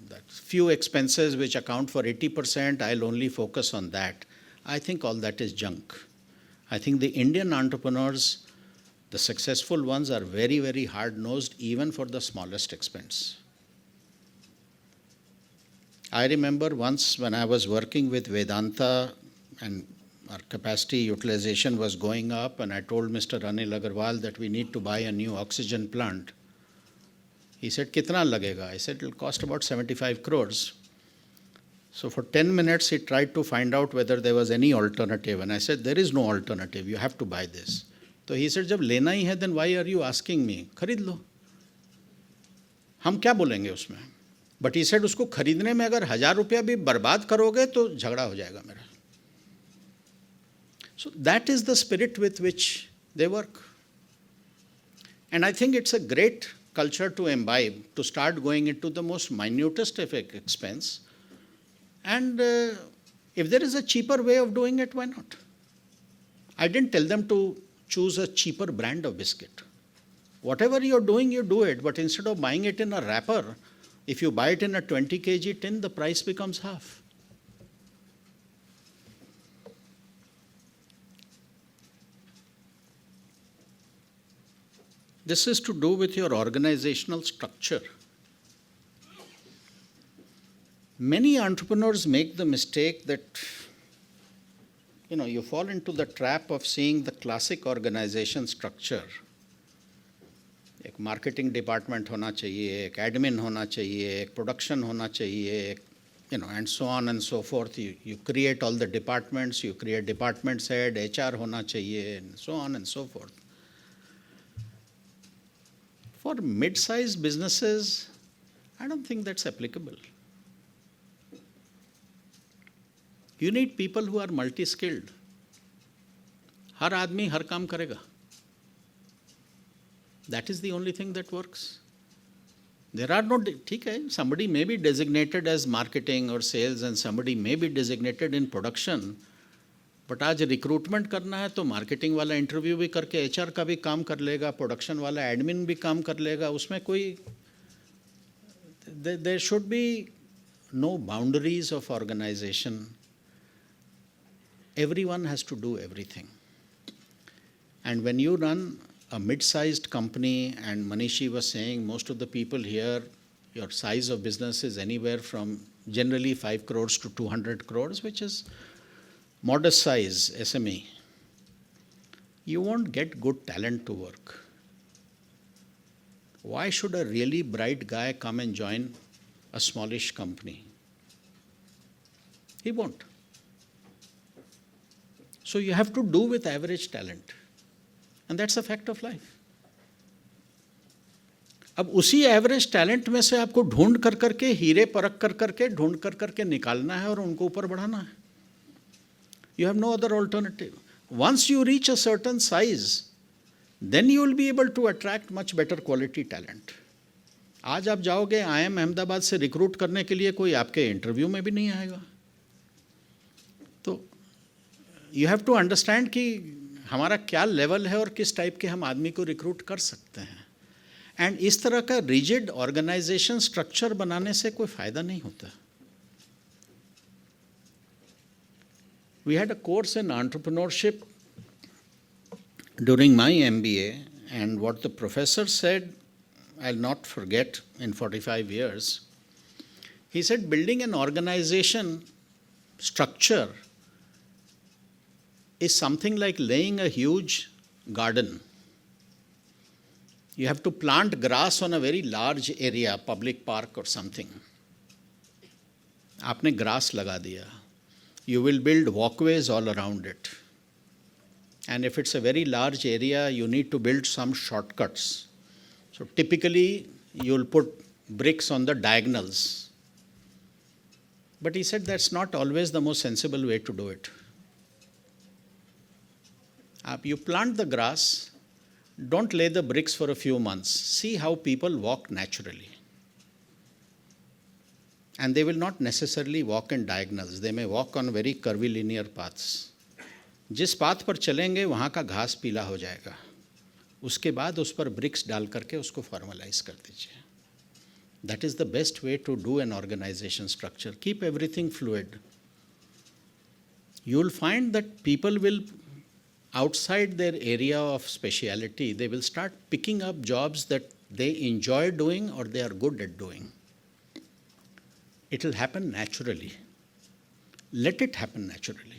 Speaker 1: That few expenses which account for 80%, I'll only focus on that. I think all that is junk. I think the Indian entrepreneurs, the successful ones, are very, very hard-nosed even for the smallest expense. I remember once when I was working with Vedanta and our capacity utilization was going up, and I told Mr. Anil Agarwal that we need to buy a new oxygen plant. He said, "Kitna lagega?" I said, "It'll cost about 75 crores. So for 10 minutes, he tried to find out whether there was any alternative. And I said, "There is no alternative. You have to buy this." So he said, "जब लेना ही है, then why are you asking me? खरीद लो. हम क्या बोलेंगे उसमें?" But he said, उसको खरीदने में अगर 1000 रुपया भी बर्बाद करोगे तो झगड़ा हो जाएगा मेरा. So that is the spirit with which they work. And I think it's a great culture to imbibe, to start going into the most minutest of expense. And if there is a cheaper way of doing it, why not? I didn't tell them to choose a cheaper brand of biscuit. Whatever you're doing, you do it. But instead of buying it in a wrapper, if you buy it in a 20 kg tin, the price becomes half. This is to do with your organizational structure. Many entrepreneurs make the mistake that, you fall into the trap of seeing the classic organization structure. एक marketing department होना चाहिए, एक admin होना चाहिए, एक production होना चाहिए, and so on and so forth. You create all the departments, you create departments head, HR होना चाहिए, and so on and so forth. For mid-sized businesses, I don't think that's applicable. You need people who are multi-skilled. हर आदमी हर काम करेगा. That is the only thing that works. There are no, ठीक है, somebody may be designated as marketing or sales and somebody may be designated in production. But आज recruitment करना है तो marketing वाला इंटरव्यू भी करके एचआर का भी काम कर लेगा, प्रोडक्शन वाला एडमिन भी काम कर लेगा. उसमें कोई, there should be no boundaries of organization. Everyone has to do everything. And when you run a mid-sized company, and Manishi was saying most of the people here, your size of business is anywhere from generally 5 crores to 200 crores, which is modest size SME. You won't get good talent to work. Why should a really bright guy come and join a smallish company? He won't. So you have to do with average talent. And that's a fact of life. अब उसी average talent में से आपको ढूंढ कर करके, हीरे परख कर करके, ढूंढ कर करके निकालना है और उनको ऊपर बढ़ाना है. You have no other alternative. Once you reach a certain size, then you will be able to attract much better quality talent. आज आप जाओगे IIM अहमदाबाद से रिक्रूट करने के लिए, कोई आपके इंटरव्यू में भी नहीं आएगा. तो यू हैव टू अंडरस्टैंड कि हमारा क्या लेवल है और किस टाइप के हम आदमी को रिक्रूट कर सकते हैं. एंड इस तरह का रिजिड ऑर्गेनाइजेशन स्ट्रक्चर बनाने से कोई फ़ायदा नहीं होता. We had a course in entrepreneurship during my MBA, and what the professor said, I'll not forget in 45 years. He said building an organization structure is something like laying a huge garden. You have to plant grass on a very large area, public park or something. आपने grass लगा दिया. You will build walkways all around it. And if it's a very large area, you need to build some shortcuts. So typically, you'll put bricks on the diagonals. But he said that's not always the most sensible way to do it. You plant the grass, don't lay the bricks for a few months. See how people walk naturally. And they will not necessarily walk in diagonals. They may walk on very curvilinear paths. जिस path पर चलेंगे वहाँ का घास पीला हो जाएगा. उसके बाद उस पर ब्रिक्स डाल करके उसको फॉर्मलाइज कर दीजिए. That is the best way to do an organization structure. Keep everything fluid. You will find that people will, outside their area of speciality, they will start picking up jobs that they enjoy doing or they are good at doing. It will happen naturally. Let it happen naturally.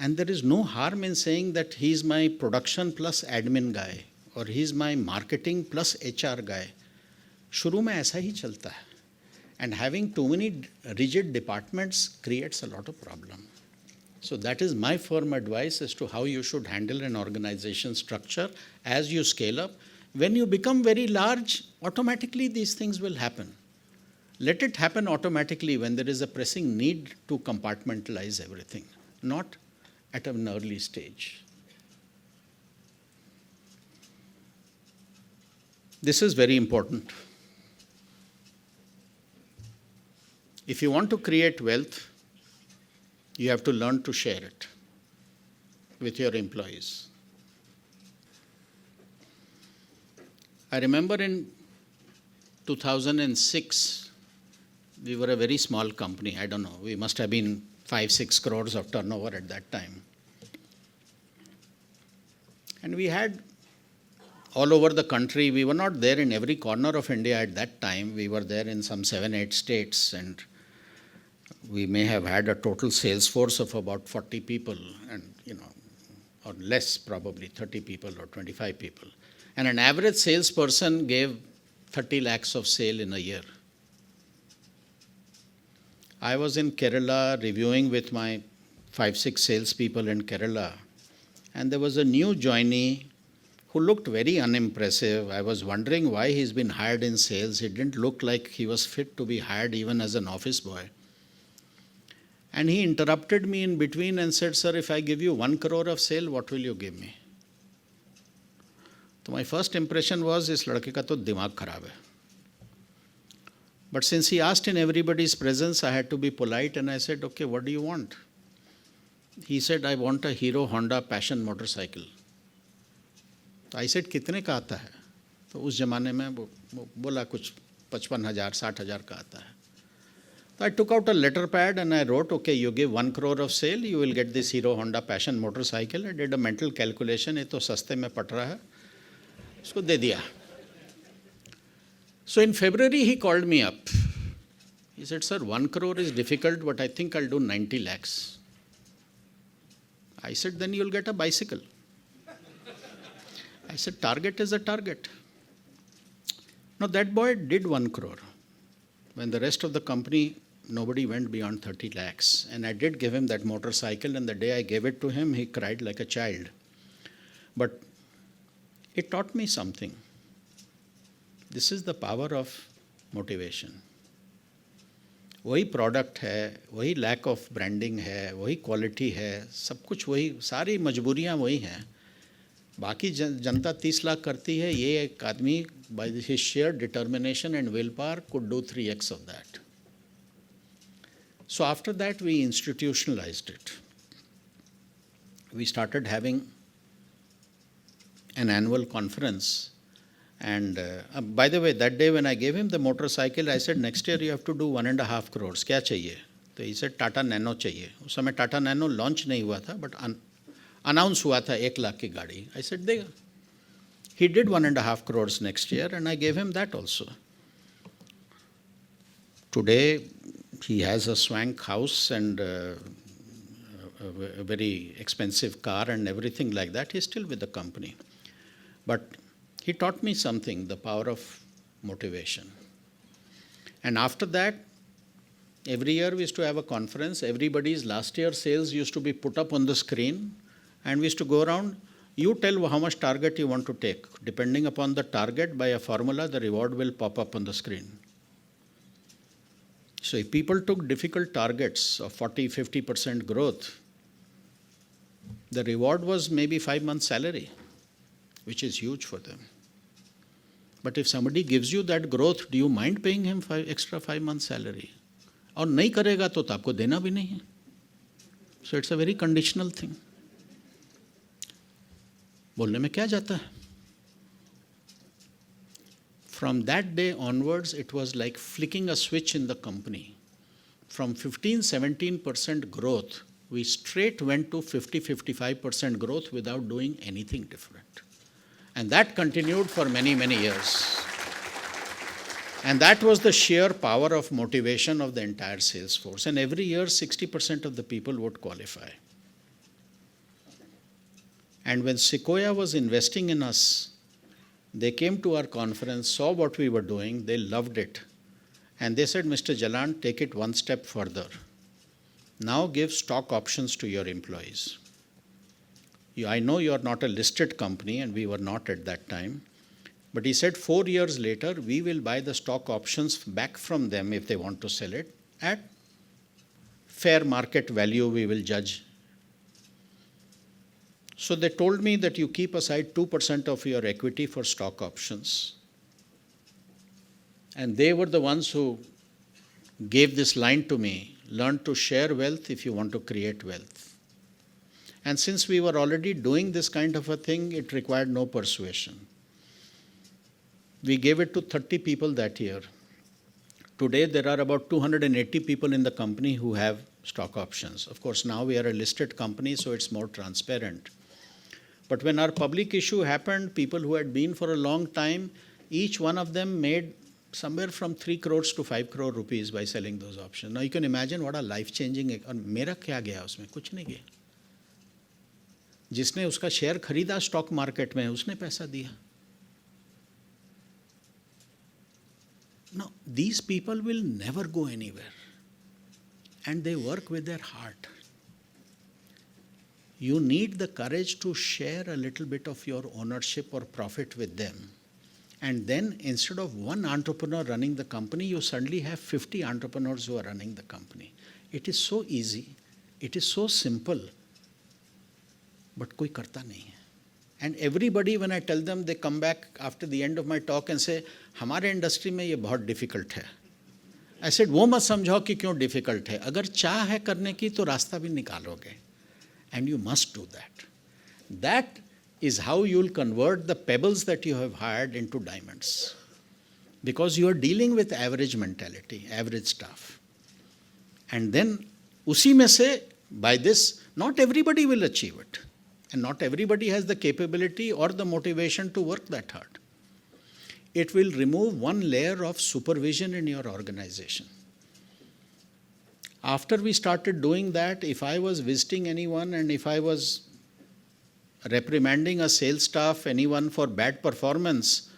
Speaker 1: And there is no harm in saying that he's my production plus admin guy or he's my marketing plus HR guy. शुरू में ऐसा ही चलता है. And having too many rigid departments creates a lot of problem. So that is my firm advice as to how you should handle an organization structure as you scale up. When you become very large, automatically these things will happen. Let it happen automatically when there is a pressing need to compartmentalize everything, not at an early stage. This is very important. If you want to create wealth, you have to learn to share it with your employees. I remember in 2006, we were a very small company. I don't know, we must have been 5-6 crores of turnover at that time. And we had all over the country, we were not there in every corner of India at that time. We were there in some 7-8 states, and we may have had a total sales force of about 40 people, and or less, probably 30 people or 25 people. And an average salesperson gave 30 lakhs of sale in a year. I was in Kerala reviewing with my 5-6 salespeople in Kerala, and there was a new joinee who looked very unimpressive. I was wondering why he's been hired in sales. He didn't look like he was fit to be hired even as an office boy. And he interrupted me in between and said, "Sir, if I give you 1 crore of sale, what will you give me?" So my first impression was, इस लड़के का तो दिमाग खराब है. But since he asked in everybody's presence, I had to be polite, and I said, "Okay, what do you want?" He said, "I want a Hero Honda Passion motorcycle." तो I said, "कितने का आता है?" तो उस ज़माने में वो बोला कुछ 55,000, 60,000 का आता है. So I took out a letter pad and I wrote, "Okay, you give 1 crore of sale, you will get this Hero Honda Passion motorcycle." I did a mental calculation, ये तो सस्ते में पट रहा है, उसको दे दिया. So in February, he called me up. He said, "Sir, 1 crore is difficult, but I think I'll do 90 lakhs. I said, "Then you'll get a bicycle." I said, "Target is a target." Now that boy did 1 crore. When the rest of the company, nobody went beyond 30 lakhs. And I did give him that motorcycle, and the day I gave it to him, he cried like a child. But it taught me something. This is the power of motivation. वही product है, वही lack of branding है, वही quality है, सब कुछ वही, सारी मजबूरियां वही हैं. बाकी जनता 30 लाख करती है, ये एक आदमी by his share determination and will power could do 3x of that. So after that we institutionalized it. We started having an annual conference, and by the way, that day when I gave him the motorcycle, I said next year you have to do 1.5 crores. क्या चाहिए? तो he said Tata Nano चाहिए. उस समय Tata Nano launch नहीं हुआ था, but announce हुआ था 1 लाख की गाड़ी. I said देगा. He did 1.5 crores next year, and I gave him that also. Today he has a swank house and a very expensive car and everything like that. He's still with the company. But he taught me something, the power of motivation. And after that, every year we used to have a conference. Everybody's last year sales used to be put up on the screen, and we used to go around. You tell how much target you want to take. Depending upon the target, by a formula, the reward will pop up on the screen. So if people took difficult targets of 40-50% growth, the reward was maybe 5 months' salary, which is huge for them. But if somebody gives you that growth, do you mind paying him extra 5 months' salary? और नहीं करेगा तो आपको देना भी नहीं है. So it's a very conditional thing. बोलने में क्या जाता है? From that day onwards, it was like flicking a switch in the company. From 15-17% growth, we straight went to 50-55% growth without doing anything different. And that continued for many, many years. And that was the sheer power of motivation of the entire sales force. And every year, 60% of the people would qualify. And when Sequoia was investing in us, they came to our conference, saw what we were doing, they loved it. And they said, Mr. Jalan, take it one step further. Now give stock options to your employees. I know you are not a listed company, and we were not at that time. But he said 4 years later, we will buy the stock options back from them if they want to sell it at fair market value we will judge. So they told me that you keep aside 2% of your equity for stock options. And they were the ones who gave this line to me, learn to share wealth if you want to create wealth. And since we were already doing this kind of a thing, it required no persuasion. We gave it to 30 people that year. Today, there are about 280 people in the company who have stock options. Of course, now we are a listed company, so it's more transparent. But when our public issue happened, people who had been for a long time, each one of them made somewhere from 3 crores to 5 crore rupees by selling those options. Now you can imagine what a life-changing, और मेरा क्या गया उसमें? कुछ नहीं गया. जिसने उसका शेयर खरीदा स्टॉक मार्केट में, उसने पैसा दिया. Now, these people will never go anywhere, and they work with their heart. You need the courage to share a little bit of your ownership or profit with them. And then instead of one entrepreneur running the company, you suddenly have 50 entrepreneurs who are running the company. It is so easy. It is so simple. But कोई करता नहीं है. And everybody, when I tell them, they come back after the end of my talk and say, हमारे industry में ये बहुत difficult है. I said, वो मत समझाओ कि क्यों डिफिकल्ट है. अगर चाह है करने की तो रास्ता भी निकालोगे. And you must do that. That is how you'll convert the pebbles that you have hired into diamonds. Because you are dealing with average mentality, average stuff. And then, usi mein se, by this, not everybody will achieve it. And not everybody has the capability or the motivation to work that hard. It will remove one layer of supervision in your organization. After we started doing that, if I was visiting anyone and if I was reprimanding a sales staff, anyone for bad performance,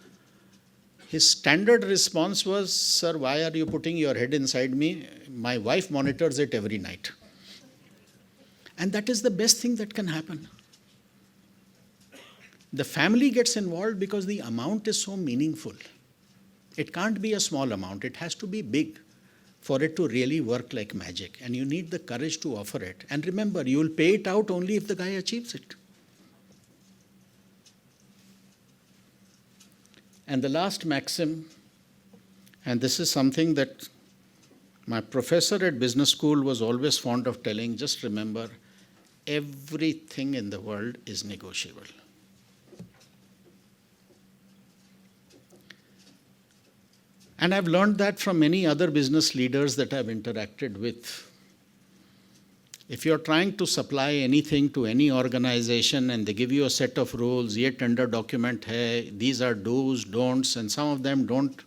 Speaker 1: his standard response was, "Sir, why are you putting your head inside me? My wife monitors it every night." And that is the best thing that can happen. The family gets involved because the amount is so meaningful. It can't be a small amount, it has to be big for it to really work like magic. And you need the courage to offer it. And remember, you will pay it out only if the guy achieves it. And the last maxim, and this is something that my professor at business school was always fond of telling, just remember, everything in the world is negotiable. And I've learned that from many other business leaders that I've interacted with. If you're trying to supply anything to any organization and they give you a set of rules, ye tender document hai, these are do's, don'ts, and some of them don't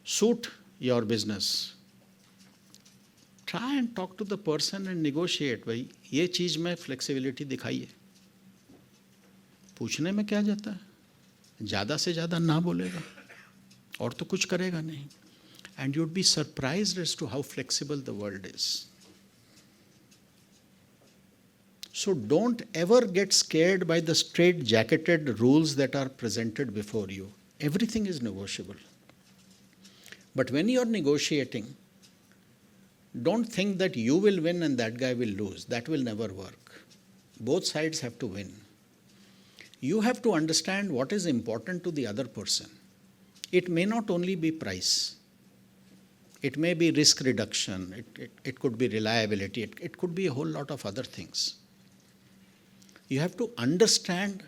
Speaker 1: suit your business, try and talk to the person and negotiate. भाई ये चीज़ में flexibility दिखाइए. पूछने में क्या जाता है? ज़्यादा से ज़्यादा ना बोलेगा और तो कुछ करेगा नहीं. And you'd be surprised as to how flexible the world is. So don't ever get scared by the straight-jacketed rules that are presented before you. Everything is negotiable. But when you're negotiating, don't think that you will win and that guy will lose. That will never work. Both sides have to win. You have to understand what is important to the other person. It may not only be price. It may be risk reduction. It could be reliability. It could be a whole lot of other things. You have to understand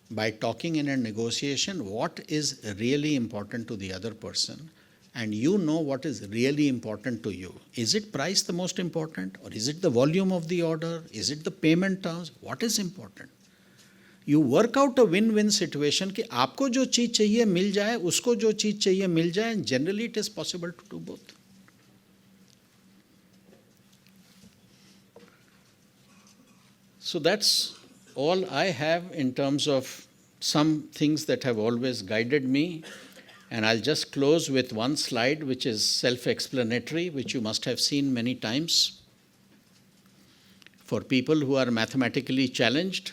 Speaker 1: by talking in a negotiation what is really important to the other person, and you know what is really important to you. Is it price the most important, or is it the volume of the order? Is it the payment terms? What is important? You work out a win-win situation कि आपको जो चीज़ चाहिए मिल जाए, उसको जो चीज़ चाहिए मिल जाए, and generally it is possible to do both. So that's all I have in terms of some things that have always guided me. And I'll just close with one slide which is self-explanatory, which you must have seen many times. For people who are mathematically challenged,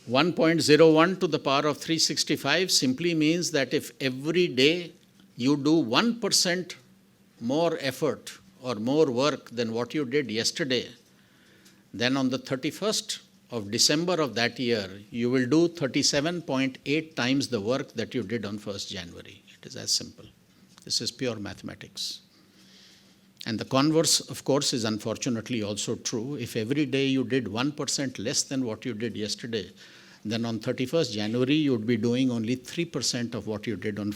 Speaker 1: 1.01 to the power of 365 simply means that if every day you do 1% more effort or more work than what you did yesterday, then on the 31st of December of that year, you will do 37.8 times the work that you did on 1st January. It is as simple. This is pure mathematics. And the converse, of course, is unfortunately also true. If every day you did 1% less than what you did yesterday, then on 31st January, you would be doing only 3% of what you did on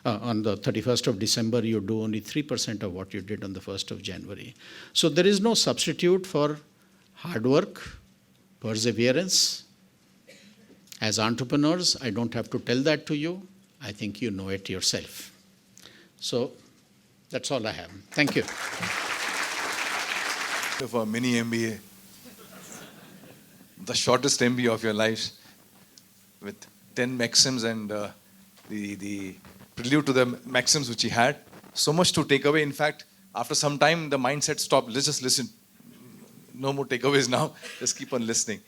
Speaker 1: on the 31st of December, you do only 3% of what you did on the 1st of January. So there is no substitute for hard work, perseverance. As entrepreneurs, I don't have to tell that to you. I think you know it yourself. So that's all I have. Thank you.
Speaker 2: For a mini MBA, the shortest MBA of your life, with 10 maxims and the prelude to the maxims which he had. So much to take away. In fact, after some time, the mindset stopped. Let's just listen. No more takeaways now. Just keep on listening.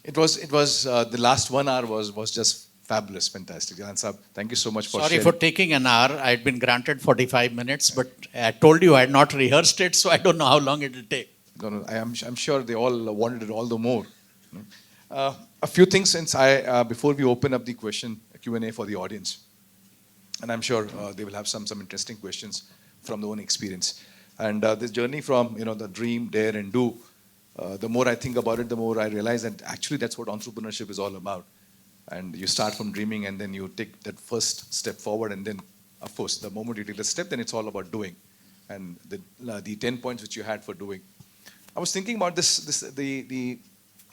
Speaker 2: It was the last 1 hour was just fabulous, fantastic. Jalan Saab, thank you so much for sharing.
Speaker 1: Sorry for taking an hour. I had been granted 45 minutes, but I told you I had not rehearsed it, so I don't know how long it will take.
Speaker 2: No, I'm sure they all wanted it all the more. A few things since before we open up the Q&A for the audience. And I'm sure they will have some interesting questions from their own experience. And this journey from the dream, dare, and do. The more I think about it, the more I realize that actually that's what entrepreneurship is all about. And you start from dreaming, and then you take that first step forward, and then, of course, the moment you take the step, then it's all about doing. And the 10 points which you had for doing. I was thinking about the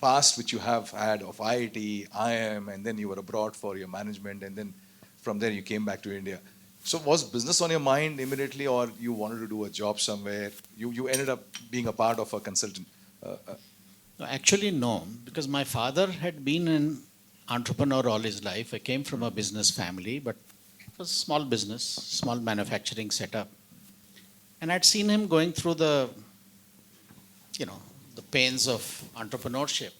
Speaker 2: past which you have had of IIT, IIM, and then you were abroad for your management, and then from there you came back to India. So was business on your mind immediately, or you wanted to do a job somewhere? You ended up being a part of a consultant.
Speaker 1: No, actually, no, because my father had been an entrepreneur all his life. I came from a business family, but it was a small business, small manufacturing setup. And I'd seen him going through the pains of entrepreneurship.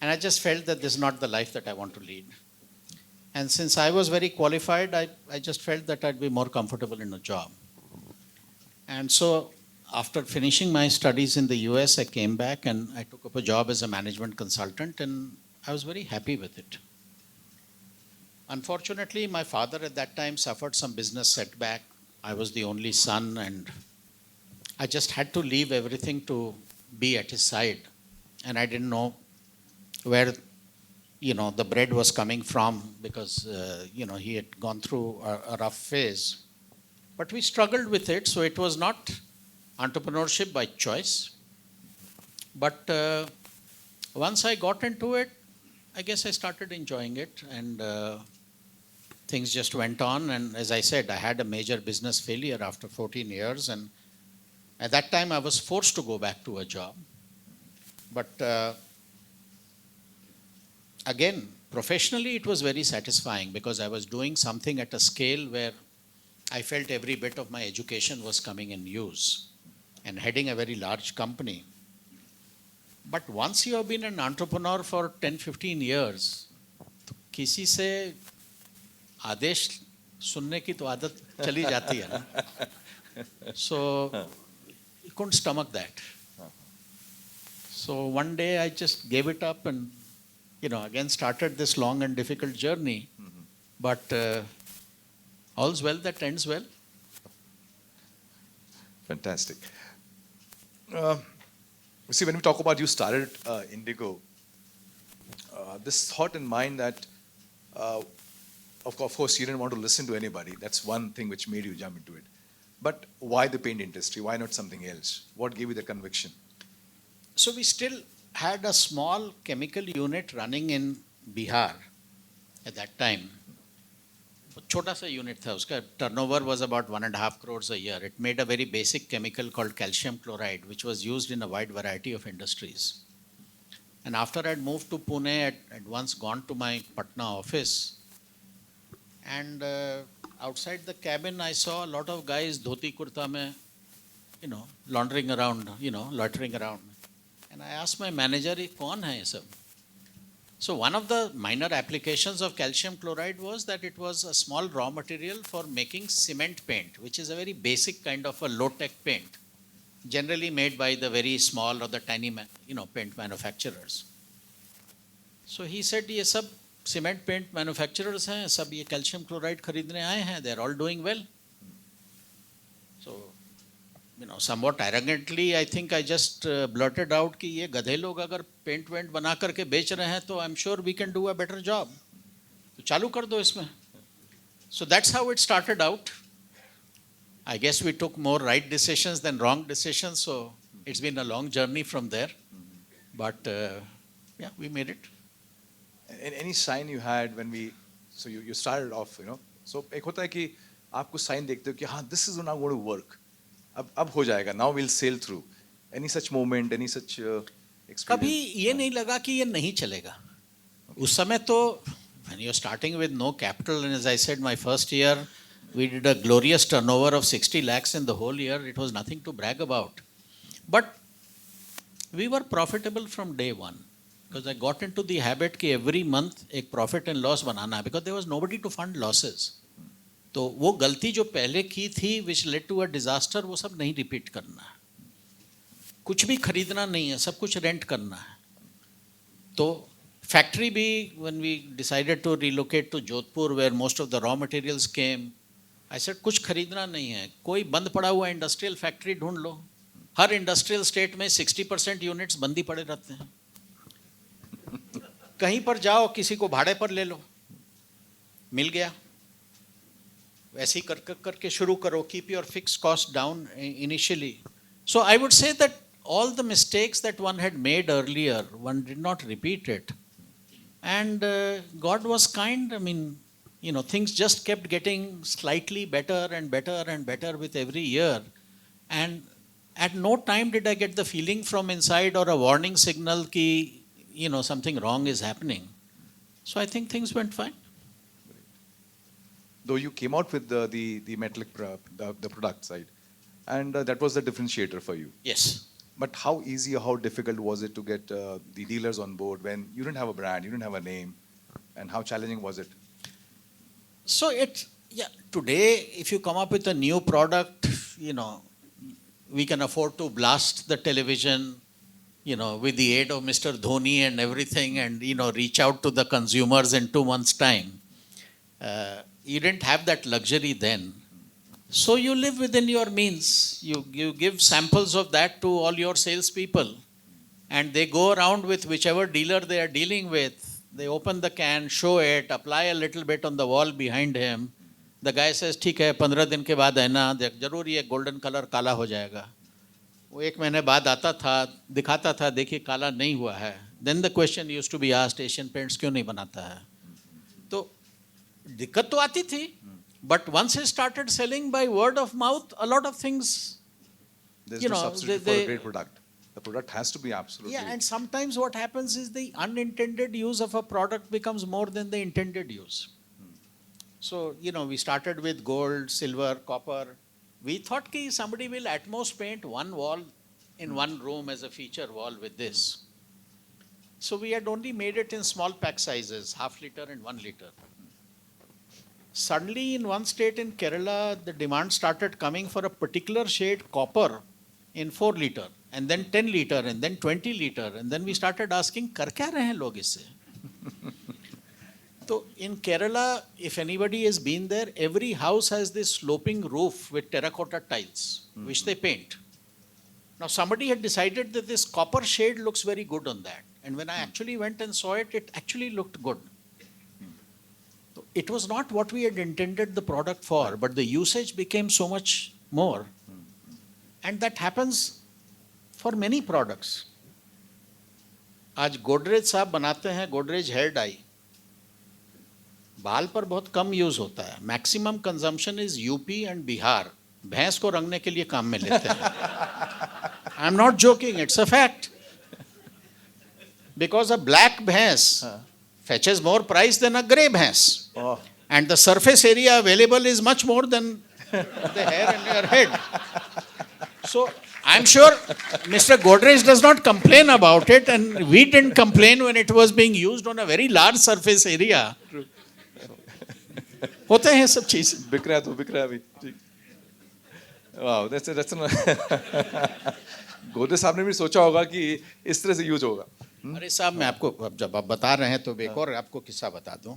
Speaker 1: And I just felt that this is not the life that I want to lead. And since I was very qualified, I just felt that I'd be more comfortable in a job. And so after finishing my studies in the US, I came back and I took up a job as a management consultant, and I was very happy with it. Unfortunately, my father at that time suffered some business setback. I was the only son, and I just had to leave everything to be at his side. And I didn't know where the bread was coming from, because he had gone through a rough phase. But we struggled with it, so it was not entrepreneurship by choice. But once I got into it, I guess I started enjoying it, and things just went on. And as I said, I had a major business failure after 14 years, and at that time I was forced to go back to a job. But again, professionally it was very satisfying, because I was doing something at a scale where I felt every bit of my education was coming in use, and heading a very large company. But once you have been an entrepreneur for 10-15 years, तो किसी से आदेश सुनने की तो आदत चली जाती है ना. So I couldn't stomach that. So one day I just gave it up, and again started this long and difficult journey. But all's well that ends well.
Speaker 2: Fantastic. See, when we talk about you started Indigo, this thought in mind that, of course, you didn't want to listen to anybody. That's one thing which made you jump into it. But why the paint industry? Why not something else? What gave you the conviction?
Speaker 1: So we still had a small chemical unit running in Bihar at that time. छोटा सा unit था, उसका turnover was about 1.5 crores a year. It made a very basic chemical called calcium chloride, which was used in a wide variety of industries. And after I'd moved to Pune, I'd once gone to my Patna office, and outside the cabin I saw a lot of guys dhoti kurta mein, laundering around, loitering around. And I asked my manager, "Ye kaun hai ye sab?" So one of the minor applications of calcium chloride was that it was a small raw material for making cement paint, which is a very basic kind of a low-tech paint, generally made by the very small or the tiny, paint manufacturers. So he said, "ये सब cement paint manufacturers हैं, सब ये calcium chloride खरीदने आए हैं. They're all doing well." So, somewhat arrogantly, I think I just blurted out कि ये गधे लोग अगर पेंट वेंट बना करके बेच रहे हैं, तो I'm sure we can do a better job. तो चालू कर दो इसमें. So that's how it started out. I guess we took more right decisions than wrong decisions, so it's been a long journey from there. But yeah, we made it.
Speaker 2: Any sign you had when so you started off, so एक होता है कि आप कुछ sign देखते हो कि हाँ, this is not going to work. अब हो जाएगा. Now we'll sail through. Any such moment, any such experience?
Speaker 1: कभी ये नहीं लगा कि ये नहीं चलेगा. उस समय तो when you're starting with no capital, and as I said, my first year we did a glorious turnover of 60 lakhs in the whole year. It was nothing to brag about. But we were profitable from day one, because I got into the habit कि every month एक profit and loss बनाना है, because there was nobody to fund losses. तो वो गलती जो पहले की थी which led to a disaster, वो सब नहीं रिपीट करना है. कुछ भी खरीदना नहीं है, सब कुछ रेंट करना है. तो फैक्ट्री भी, when we decided to relocate to Jodhpur where most of the raw materials came, I said कुछ खरीदना नहीं है, कोई बंद पड़ा हुआ इंडस्ट्रियल फैक्ट्री ढूंढ लो. हर इंडस्ट्रियल स्टेट में 60% यूनिट्स बंदी पड़े रहते हैं. कहीं पर जाओ, किसी को भाड़े पर ले लो, मिल गया. वैसे ही करके शुरू करो. Keep your fixed cost down initially. So I would say that all the mistakes that one had made earlier, one did not repeat it. And God was kind. I mean, things just kept getting slightly better and better and better with every year. And at no time did I get the feeling from inside or a warning signal कि, something wrong is happening. So I think things went fine.
Speaker 2: Though you came out with the metallic the product side, and that was the differentiator for you.
Speaker 1: Yes.
Speaker 2: But how easy or how difficult was it to get the dealers on board when you didn't have a brand, you didn't have a name, and how challenging was it?
Speaker 1: So today, if you come up with a new product, we can afford to blast the television, with the aid of Mr. Dhoni and everything, and, reach out to the consumers in 2 months' time. You didn't have that luxury then. So you live within your means. You give samples of that to all your salespeople, and they go around with whichever dealer they are dealing with. They open the can, show it, apply a little bit on the wall behind him. The guy says, ठीक है, 15 दिन के बाद है ना, जरूर ये golden colour काला हो जाएगा. वो 1 महीने बाद आता था, दिखाता था, देखिए काला नहीं हुआ है. Then the question used to be asked, Asian Paints क्यों नहीं बनाता है? तो दिक्कत तो आती थी. But once he started selling by word of mouth, a lot of things,
Speaker 2: There's no substitute for a great product. The product has to be absolutely.
Speaker 1: Yeah, and sometimes what happens is the unintended use of a product becomes more than the intended use. So, we started with gold, silver, copper. We thought that somebody will at most paint one wall in one room as a feature wall with this. So we had only made it in small pack sizes, 0.5 liter and 1 liter. Suddenly, in one state in Kerala, the demand started coming for a particular shade copper in 4 liter, and then 10 liter, and then 20 liter, and then we started asking, "Kar kya rahe hain log isse?" So in Kerala, if anybody has been there, every house has this sloping roof with terracotta tiles, which they paint. Now somebody had decided that this copper shade looks very good on that, and when I actually went and saw it, it actually looked good. It was not what we had intended the product for, but the usage became so much more. And that happens for many products. आज गोदरेज साहब बनाते हैं Godrej hair dye. बाल पर बहुत कम use होता है. Maximum consumption is UP and Bihar. भैंस को रंगने के लिए काम में लेते हैं. I am not joking, it's a fact. Because a black bhais fetches more price than a grey bhais.
Speaker 2: Oh.
Speaker 1: And the surface area available is much more than the hair in your head. So I'm sure Mr. Godrej does not complain about it, and we didn't complain when it was being used on a very large surface area. होते हैं सब चीज.
Speaker 2: बिक रहा है तो बिक रहा है अभी. ठीक. Wow, that's गोदरेज साहब ने भी सोचा होगा कि इस तरह से यूज होगा.
Speaker 1: अरे साहब, मैं आपको जब आप बता रहे हैं तो एक और आपको किस्सा बता दूं.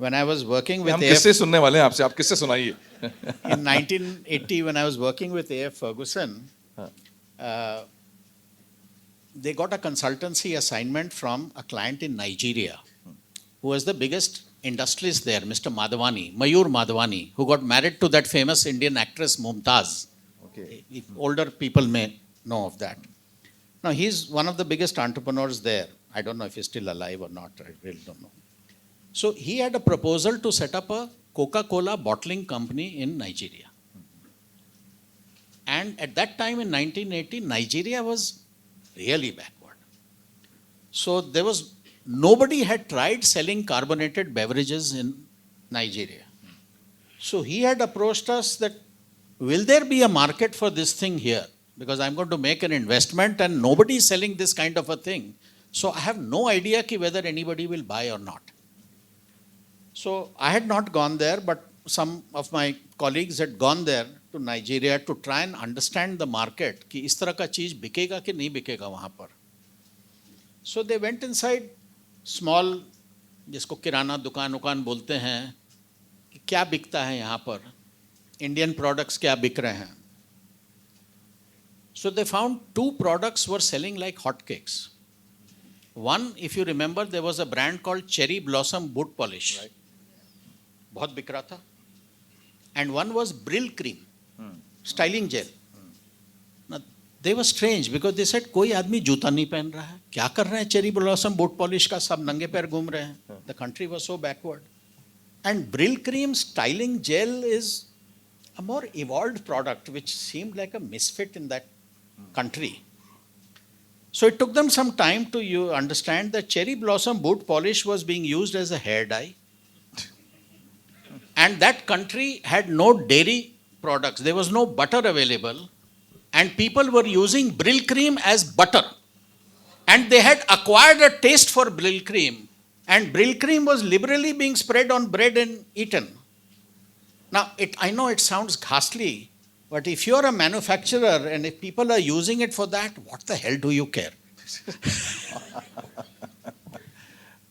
Speaker 1: When I was working with
Speaker 2: हम किससे सुनने वाले हैं आपसे, आप किससे सुनाइए.
Speaker 1: In 1980, when I was working with A.F. Ferguson, they got a consultancy assignment from a client in Nigeria, who was the biggest industrialist there, Mr. Madhavani, Mayur Madhavani, who got married to that famous Indian actress Mumtaz.
Speaker 2: Okay.
Speaker 1: Older people may know of that. Now, he's one of the biggest entrepreneurs there. I don't know if he's still alive or not. I really don't know. So he had a proposal to set up a Coca-Cola bottling company in Nigeria. And at that time in 1980, Nigeria was really backward. So nobody had tried selling carbonated beverages in Nigeria. So he had approached us that, will there be a market for this thing here? Because I'm going to make an investment and nobody is selling this kind of a thing. So I have no idea whether anybody will buy or not. So I had not gone there, but some of my colleagues had gone there to Nigeria to try and understand the market, कि इस तरह का चीज बिकेगा कि नहीं बिकेगा वहाँ पर. So they went inside small, जिसको किराना दुकान बोलते हैं, कि क्या बिकता है यहाँ पर, Indian products क्या बिक रहे हैं. So they found 2 products were selling like hotcakes. One, if you remember, there was a brand called Cherry Blossom Boot Polish. Right. बहुत बिक रहा था. And one was Brill Cream, styling gel. Now, they were strange because they said, कोई आदमी जूता नहीं पहन रहा है, क्या कर रहे हैं Cherry Blossom Boot Polish का, सब नंगे पैर घूम रहे हैं. The country was so backward. And Brill Cream styling gel is a more evolved product which seemed like a misfit in that country. So it took them some time to understand that Cherry Blossom Boot Polish was being used as a hair dye. And that country had no dairy products. There was no butter available. and people were using Brill cream as butter. And they had acquired a taste for Brill cream, and Brill cream was liberally being spread on bread and eaten. Now, I know it sounds ghastly, but if you're a manufacturer and if people are using it for that, what the hell do you care?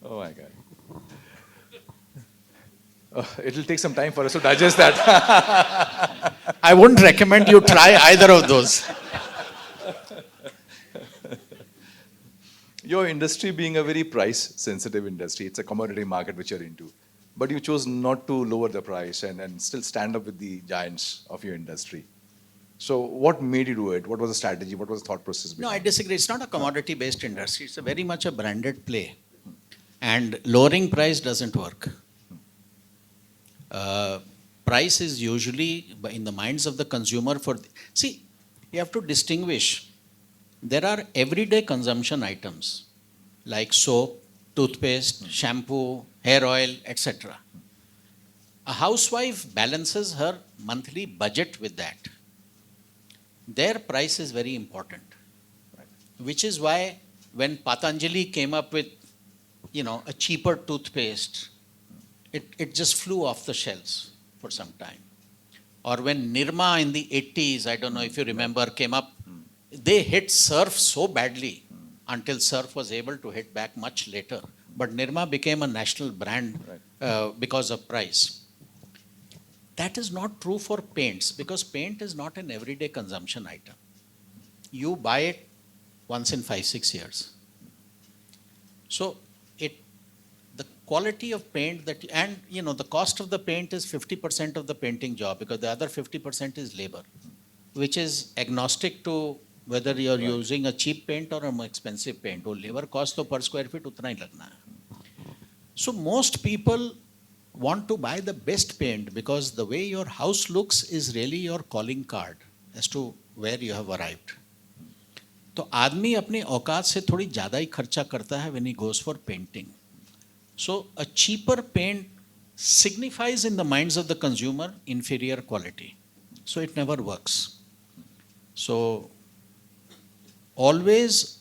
Speaker 2: Oh my God. It'll take some time for us to digest that.
Speaker 1: I wouldn't recommend you try either of those.
Speaker 2: Your industry being a very price sensitive industry, it's a commodity market which you're into. But you chose not to lower the price and still stand up with the giants of your industry. So what made you do it? What was the strategy? What was the thought process
Speaker 1: No, I
Speaker 2: behind it?
Speaker 1: disagree. It's not a commodity based industry, it's a very much a branded play. And lowering price doesn't work. Price is usually in the minds of the consumer see, you have to distinguish. There are everyday consumption items like soap, toothpaste, shampoo, hair oil, etc. A housewife balances her monthly budget with that. Their price is very important, which is why when Patanjali came up with, a cheaper toothpaste, it just flew off the shelves for some time. Or when Nirma in the 80s, I don't know if you remember, came up, they hit Surf so badly until Surf was able to hit back much later. But Nirma became a national brand because of price. That is not true for paints, because paint is not an everyday consumption item. You buy it once in 5-6 years. So the quality of paint the cost of the paint is 50% of the painting job, because the other 50% is labor, which is agnostic to whether you're using a cheap paint or an expensive paint. वो labor cost तो per square feet उतना ही लगना है. So most people want to buy the best paint because the way your house looks is really your calling card as to where you have arrived. तो आदमी अपनी औकात से थोड़ी ज़्यादा ही खर्चा करता है when he goes for painting. So a cheaper paint signifies in the minds of the consumer inferior quality. So it never works. So always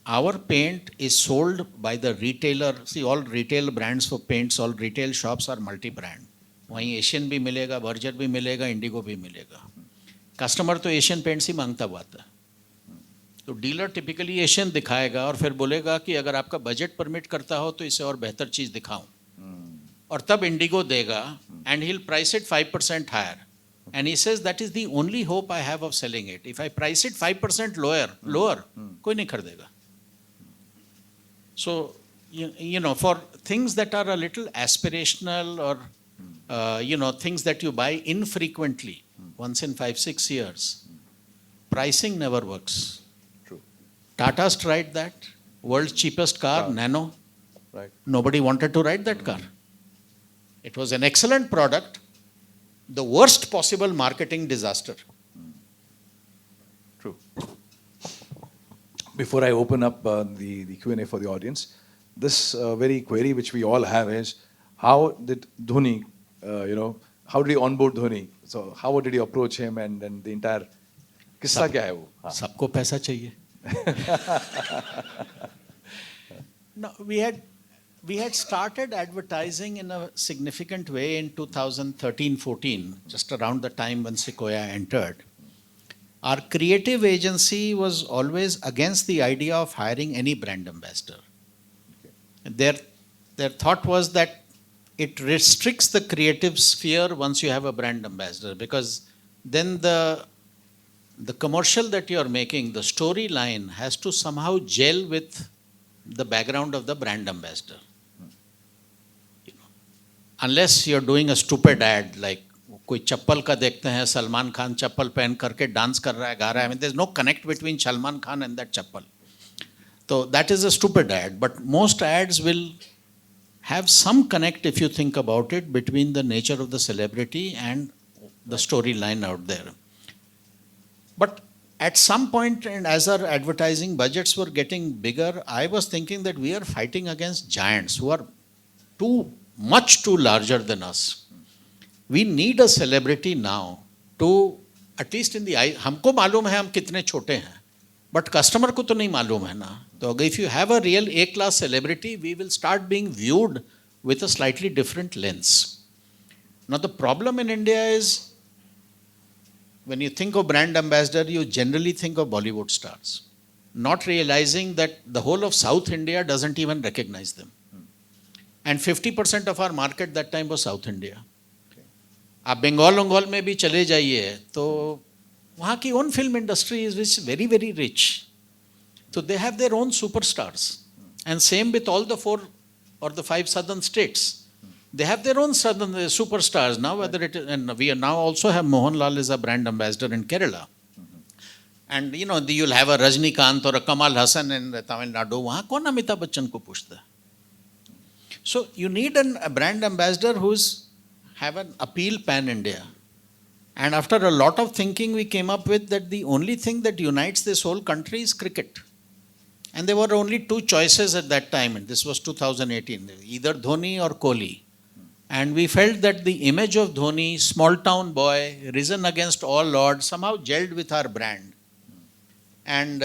Speaker 1: our paint is sold by the retailer. See, all retail brands for paints, all retail shops are multi-brand. वहीं Asian भी मिलेगा, Berger भी मिलेगा, Indigo भी मिलेगा. Customer तो Asian paints ही मांगता हुआ था. तो डीलर टिपिकली एशियन दिखाएगा और फिर बोलेगा कि अगर आपका बजट परमिट करता हो तो इसे और बेहतर चीज़ दिखाऊं. और तब इंडिगो देगा and he'll price it 5% higher. And he says that is the only hope I have of selling it. If I price it 5% lower, कोई नहीं खरीदेगा. So, for things that are a little aspirational or, things that you buy infrequently, once in 5-6 years, pricing never works.
Speaker 2: True.
Speaker 1: Tata's tried that. World's cheapest car, Nano.
Speaker 2: Right.
Speaker 1: Nobody wanted to ride that car. It was an excellent product. The worst possible marketing disaster.
Speaker 2: True. Before I open up the Q&A for the audience, this very query which we all have is, how did Dhoni, how did he onboard Dhoni? So how did he approach him and the entire किस्सा क्या है वो?
Speaker 1: सबको पैसा चाहिए. No, we had started advertising in a significant way in 2013-14, just around the time when Sequoia entered. Our creative agency was always against the idea of hiring any brand ambassador. Okay. Their thought was that it restricts the creative sphere once you have a brand ambassador, because then the commercial that you are making, the storyline has to somehow gel with the background of the brand ambassador. Unless you're doing a stupid ad, like कोई चप्पल का देखते हैं, सलमान खान चप्पल पहन करके dance कर रहा है, गा रहा है. I mean, there's no connect between Salman Khan and that chappal. So that is a stupid ad. But most ads will have some connect, if you think about it, between the nature of the celebrity and the storyline out there. But at some point, and as our advertising budgets were getting bigger, I was thinking that we are fighting against giants who are much too larger than us. We need a celebrity now to at least in the eye, हमको मालूम है हम कितने छोटे हैं, but customer को तो नहीं मालूम है ना. तो अगर if you have a real A class celebrity, we will start being viewed with a slightly different lens. Now, the problem in India is when you think of brand ambassador, you generally think of Bollywood stars, not realizing that the whole of South India doesn't even recognize them. And 50% of our market that time was South India. आप बंगाल में भी चले जाइए तो वहाँ की own film industry is very, very rich. So they have their own superstars. And same with all the 4 or the 5 southern states. They have their own southern superstars now, whether it is, and we now also have Mohanlal as a brand ambassador in Kerala. And you know, you'll have a Rajnikant or a Kamal Hassan in Tamil Nadu. वहाँ कौन अमिताभ बच्चन को पूछता है? So you need a brand ambassador who's have an appeal pan-India. And after a lot of thinking, we came up with that the only thing that unites this whole country is cricket. And there were only 2 choices at that time, and this was 2018, either Dhoni or Kohli. And we felt that the image of Dhoni, small town boy, risen against all odds, somehow gelled with our brand. And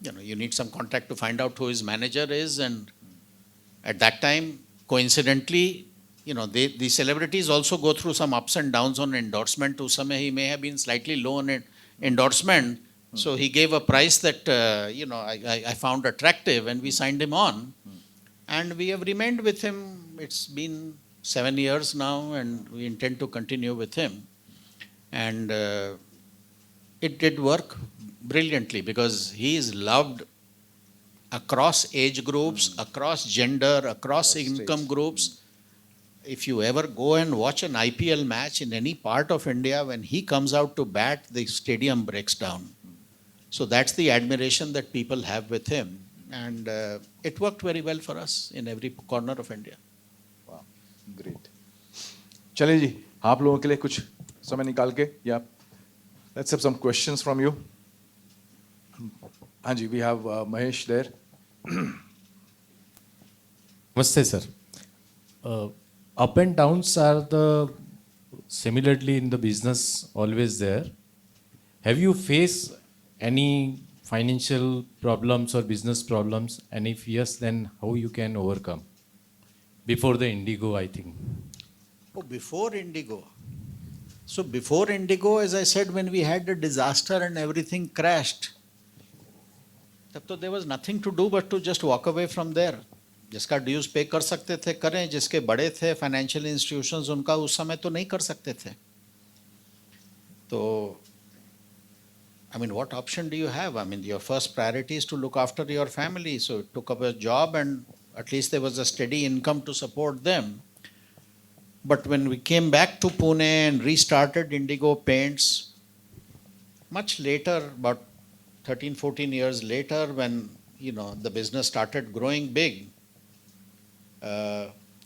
Speaker 1: you know, you need some contact to find out who his manager is. And at that time, coincidentally, you know, the celebrities also go through some ups and downs on endorsement. To some he may have been slightly low on endorsement. So he gave a price that, you know, I found attractive, and we signed him on. And we have remained with him. It's been 7 years now, and we intend to continue with him. And it did work brilliantly because he is loved across age groups, across gender, across income groups. If you ever go and watch an IPL match in any part of India, when he comes out to bat, the stadium breaks down. So that's the admiration that people have with him. And it worked very well for us in every corner of India.
Speaker 2: Wow, great. चलिए जी, आप लोगों के लिए कुछ समय निकाल के या let's have some questions from you. हाँ जी, we have Mahesh there.
Speaker 3: Namaste, sir. Up and downs are the similarly in the business always there. Have you faced any financial problems or business problems? And if yes, then how you can overcome? Before the Indigo, I think.
Speaker 1: Oh, before Indigo. So before Indigo, as I said, when we had the disaster and everything crashed, तब तो there was nothing to do but to just walk away from there. जिसका dues पे कर सकते थे करें, जिसके बड़े थे फाइनेंशियल इंस्टीट्यूशंस उनका उस समय तो नहीं कर सकते थे. तो I mean, what option do you have? I mean, your first priority is to look after your family. So took up a job, and at least there was a steady income to support them. But when we came back to Pune and restarted Indigo Paints, much later, about 13, 14 years later, when you know the business started growing big,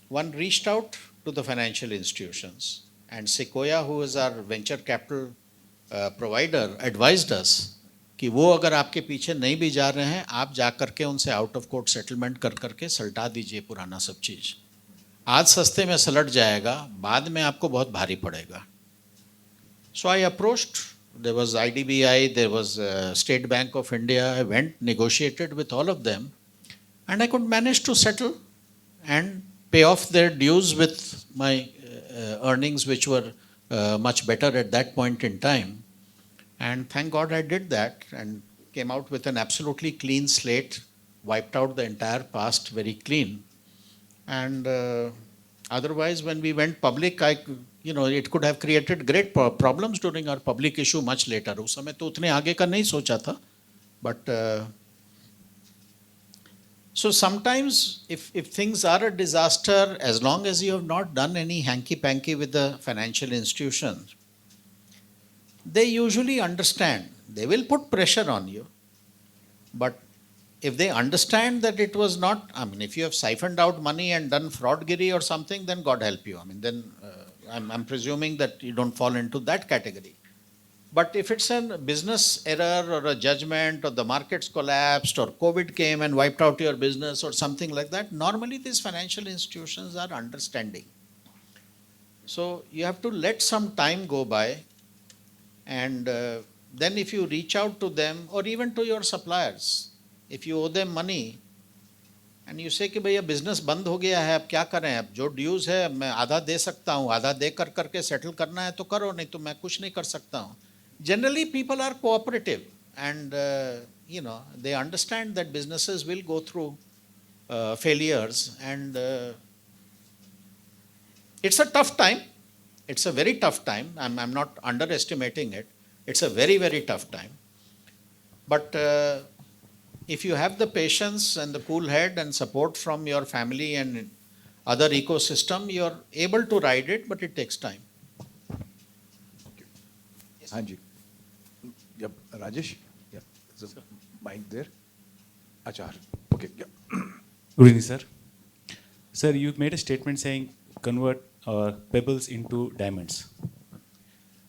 Speaker 1: one reached out to the financial institutions, and Sequoia, who is our venture capital provider, advised us कि वो अगर आपके पीछे नहीं भी जा रहे हैं, आप जा करके उनसे आउट ऑफ कोर्ट सेटलमेंट कर करके सलटा दीजिए पुराना सब चीज़. आज सस्ते में सलट जाएगा, बाद में आपको बहुत भारी पड़ेगा. So I approached, there was IDBI, there was State Bank of India. I went, negotiated with all of them, and I could manage to settle and pay off their dues with my earnings, which were much better at that point in time. And thank God I did that and came out with an absolutely clean slate, wiped out the entire past very clean. And otherwise, when we went public, it could have created great problems during our public issue much later. उस समय तो उतने आगे का नहीं सोचा था. But so sometimes if things are a disaster, as long as you have not done any hanky-panky with the financial institutions, they usually understand. They will put pressure on you. But if they understand that it was not, I mean, if you have siphoned out money and done fraudgiri or something, then God help you. I mean, then I'm presuming that you don't fall into that category. But if it's a business error or a judgment or the markets collapsed or COVID came and wiped out your business or something like that, normally these financial institutions are understanding. So you have to let some time go by And then if you reach out to them or even to your suppliers, if you owe them money and you say कि भैया business बंद हो गया है, अब क्या करें, अब जो ड्यूज है मैं आधा दे सकता हूँ, आधा दे कर करके सेटल करना है तो करो, नहीं तो मैं कुछ नहीं कर सकता हूँ. Generally people are cooperative and they understand that businesses will go through failures, and it's a tough time. It's a very tough time. I'm not underestimating it. It's a very, very tough time. But if you have the patience and the cool head and support from your family and other ecosystem, you're able to ride it, but it takes time.
Speaker 2: Hanji. Yep. Rajesh? Yeah. There's a mic there. Achar. Okay. Yeah.
Speaker 4: Good evening, sir. Sir, you made a statement saying convert pebbles into diamonds.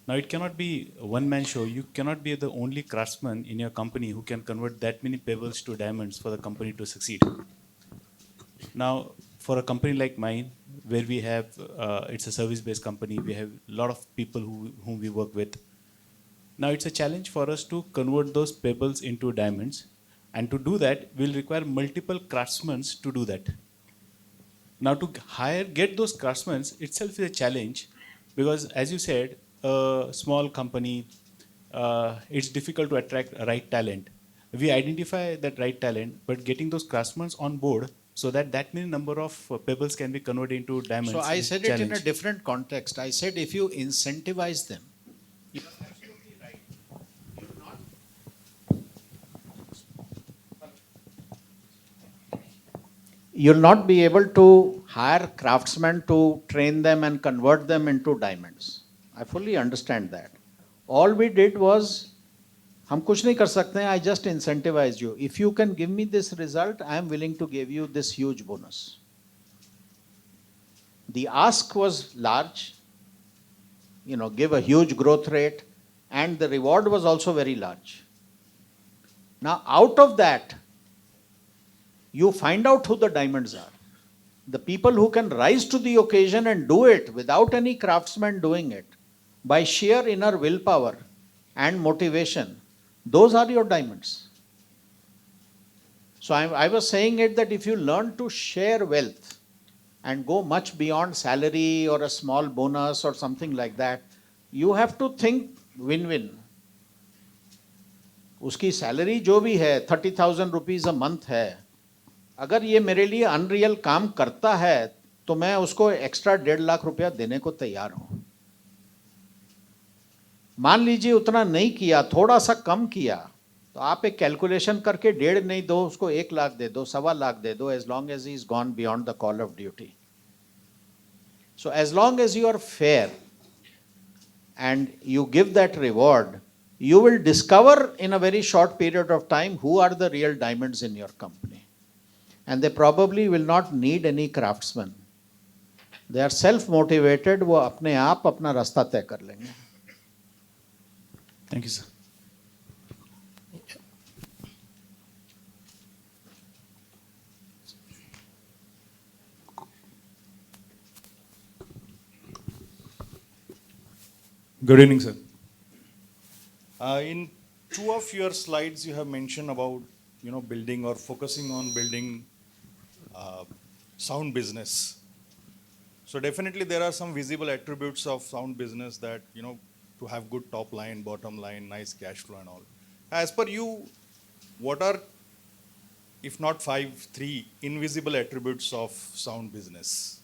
Speaker 4: Now, it cannot be a one-man show. You cannot be the only craftsman in your company who can convert that many pebbles to diamonds for the company to succeed. Now, for a company like mine, where we have, it's a service-based company, we have a lot of people whom we work with. Now, it's a challenge for us to convert those pebbles into diamonds. And to do that, we'll require multiple craftsmen to do that. Now, to get those craftsmen itself is a challenge, because as you said, a small company, it's difficult to attract right talent. We identify that right talent, but getting those craftsmen on board so that many number of pebbles can be converted into diamonds.
Speaker 1: So I
Speaker 4: is
Speaker 1: said it in a
Speaker 4: challenge.
Speaker 1: different context. I said if you incentivize them, you'll not be able to hire craftsmen to train them and convert them into diamonds. I fully understand that. All we did was, हम कुछ नहीं कर सकते हैं, I just incentivized you. If you can give me this result, I am willing to give you this huge bonus. The ask was large, give a huge growth rate, and the reward was also very large. Now, out of that, you find out who the diamonds are. The people who can rise to the occasion and do it without any craftsman doing it, by sheer inner willpower and motivation, those are your diamonds. So I was saying it that if you learn to share wealth and go much beyond salary or a small bonus or something like that, you have to think win-win. उसकी salary जो भी है 30,000 rupees a month है, अगर ये मेरे लिए unreal काम करता है तो मैं उसको एक्स्ट्रा 1.5 लाख रुपया देने को तैयार हूं. मान लीजिए उतना नहीं किया, थोड़ा सा कम किया, तो आप एक कैलकुलेशन करके 1.5 नहीं दो, उसको 1 लाख दे दो, 1.25 लाख दे दो, as long as he is gone beyond the call of duty. So as long as you are fair and you give that reward, you will discover in a very short period of time who are the real diamonds in your company. And they probably will not need any craftsman. They are self-motivated, वो अपने आप अपना रास्ता तय कर लेंगे.
Speaker 4: Thank you, sir.
Speaker 5: Good evening, sir. In two of your slides, you have mentioned about building or focusing on building sound business. So definitely there are some visible attributes of sound business that to have good top line, bottom line, nice cash flow and all. As per you, what are, if not 3 invisible attributes of sound business?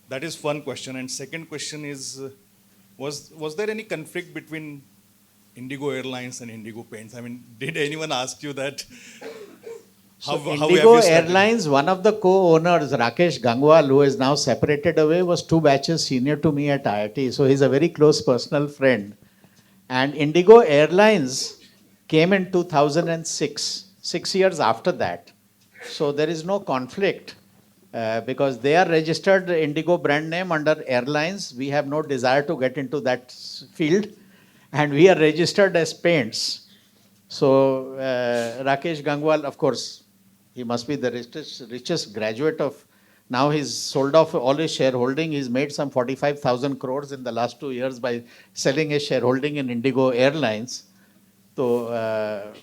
Speaker 5: That is one question. And second question is, was there any conflict between Indigo Airlines and Indigo Paints? I mean, did anyone ask you that?
Speaker 1: So
Speaker 5: have
Speaker 1: Indigo
Speaker 5: you started?
Speaker 1: Airlines, one of the co-owners, Rakesh Gangwal, who is now separated away, was 2 batches senior to me at IIT. So he's a very close personal friend. And Indigo Airlines came in 2006, 6 years after that. So there is no conflict because they are registered Indigo brand name under airlines. We have no desire to get into that field. And we are registered as paints. So Rakesh Gangwal, of course, he must be the richest graduate of Now he's sold off all his shareholding. He's made some 45,000 crores in the last 2 years by selling his shareholding in Indigo Airlines. So,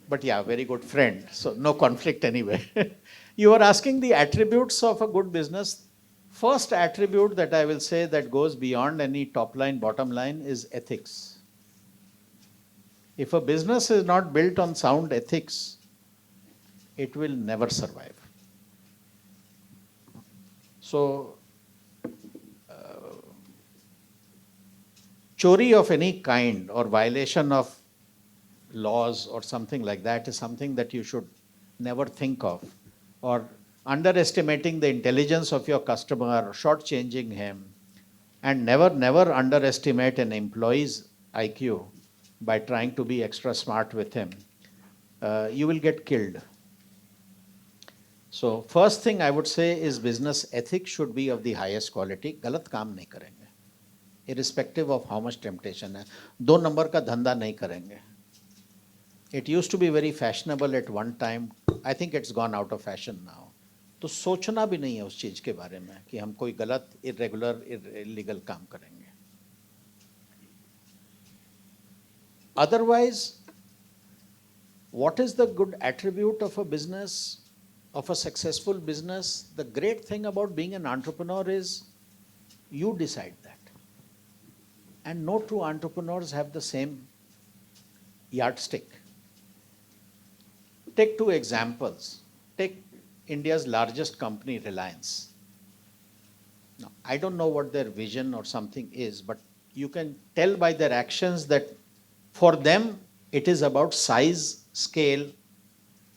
Speaker 1: but yeah, very good friend. So no conflict anyway. You are asking the attributes of a good business. First attribute that I will say that goes beyond any top line, bottom line is ethics. If a business is not built on sound ethics, it will never survive. So, chori of any kind or violation of laws or something like that is something that you should never think of. Or underestimating the intelligence of your customer, or shortchanging him, and never underestimate an employee's IQ by trying to be extra smart with him. You will get killed. So first thing I would say is business ethics should be of the highest quality. गलत काम नहीं करेंगे, irrespective of how much temptation है. 2 number का धंधा नहीं करेंगे. It used to be very fashionable at one time. I think it's gone out of fashion now. तो सोचना भी नहीं है उस चीज के बारे में कि हम कोई गलत irregular illegal काम करेंगे. Otherwise, what is the good attribute of a business, of a successful business? The great thing about being an entrepreneur is you decide that. And no two entrepreneurs have the same yardstick. Take 2 examples. Take India's largest company, Reliance. Now, I don't know what their vision or something is, but you can tell by their actions that for them, it is about size, scale.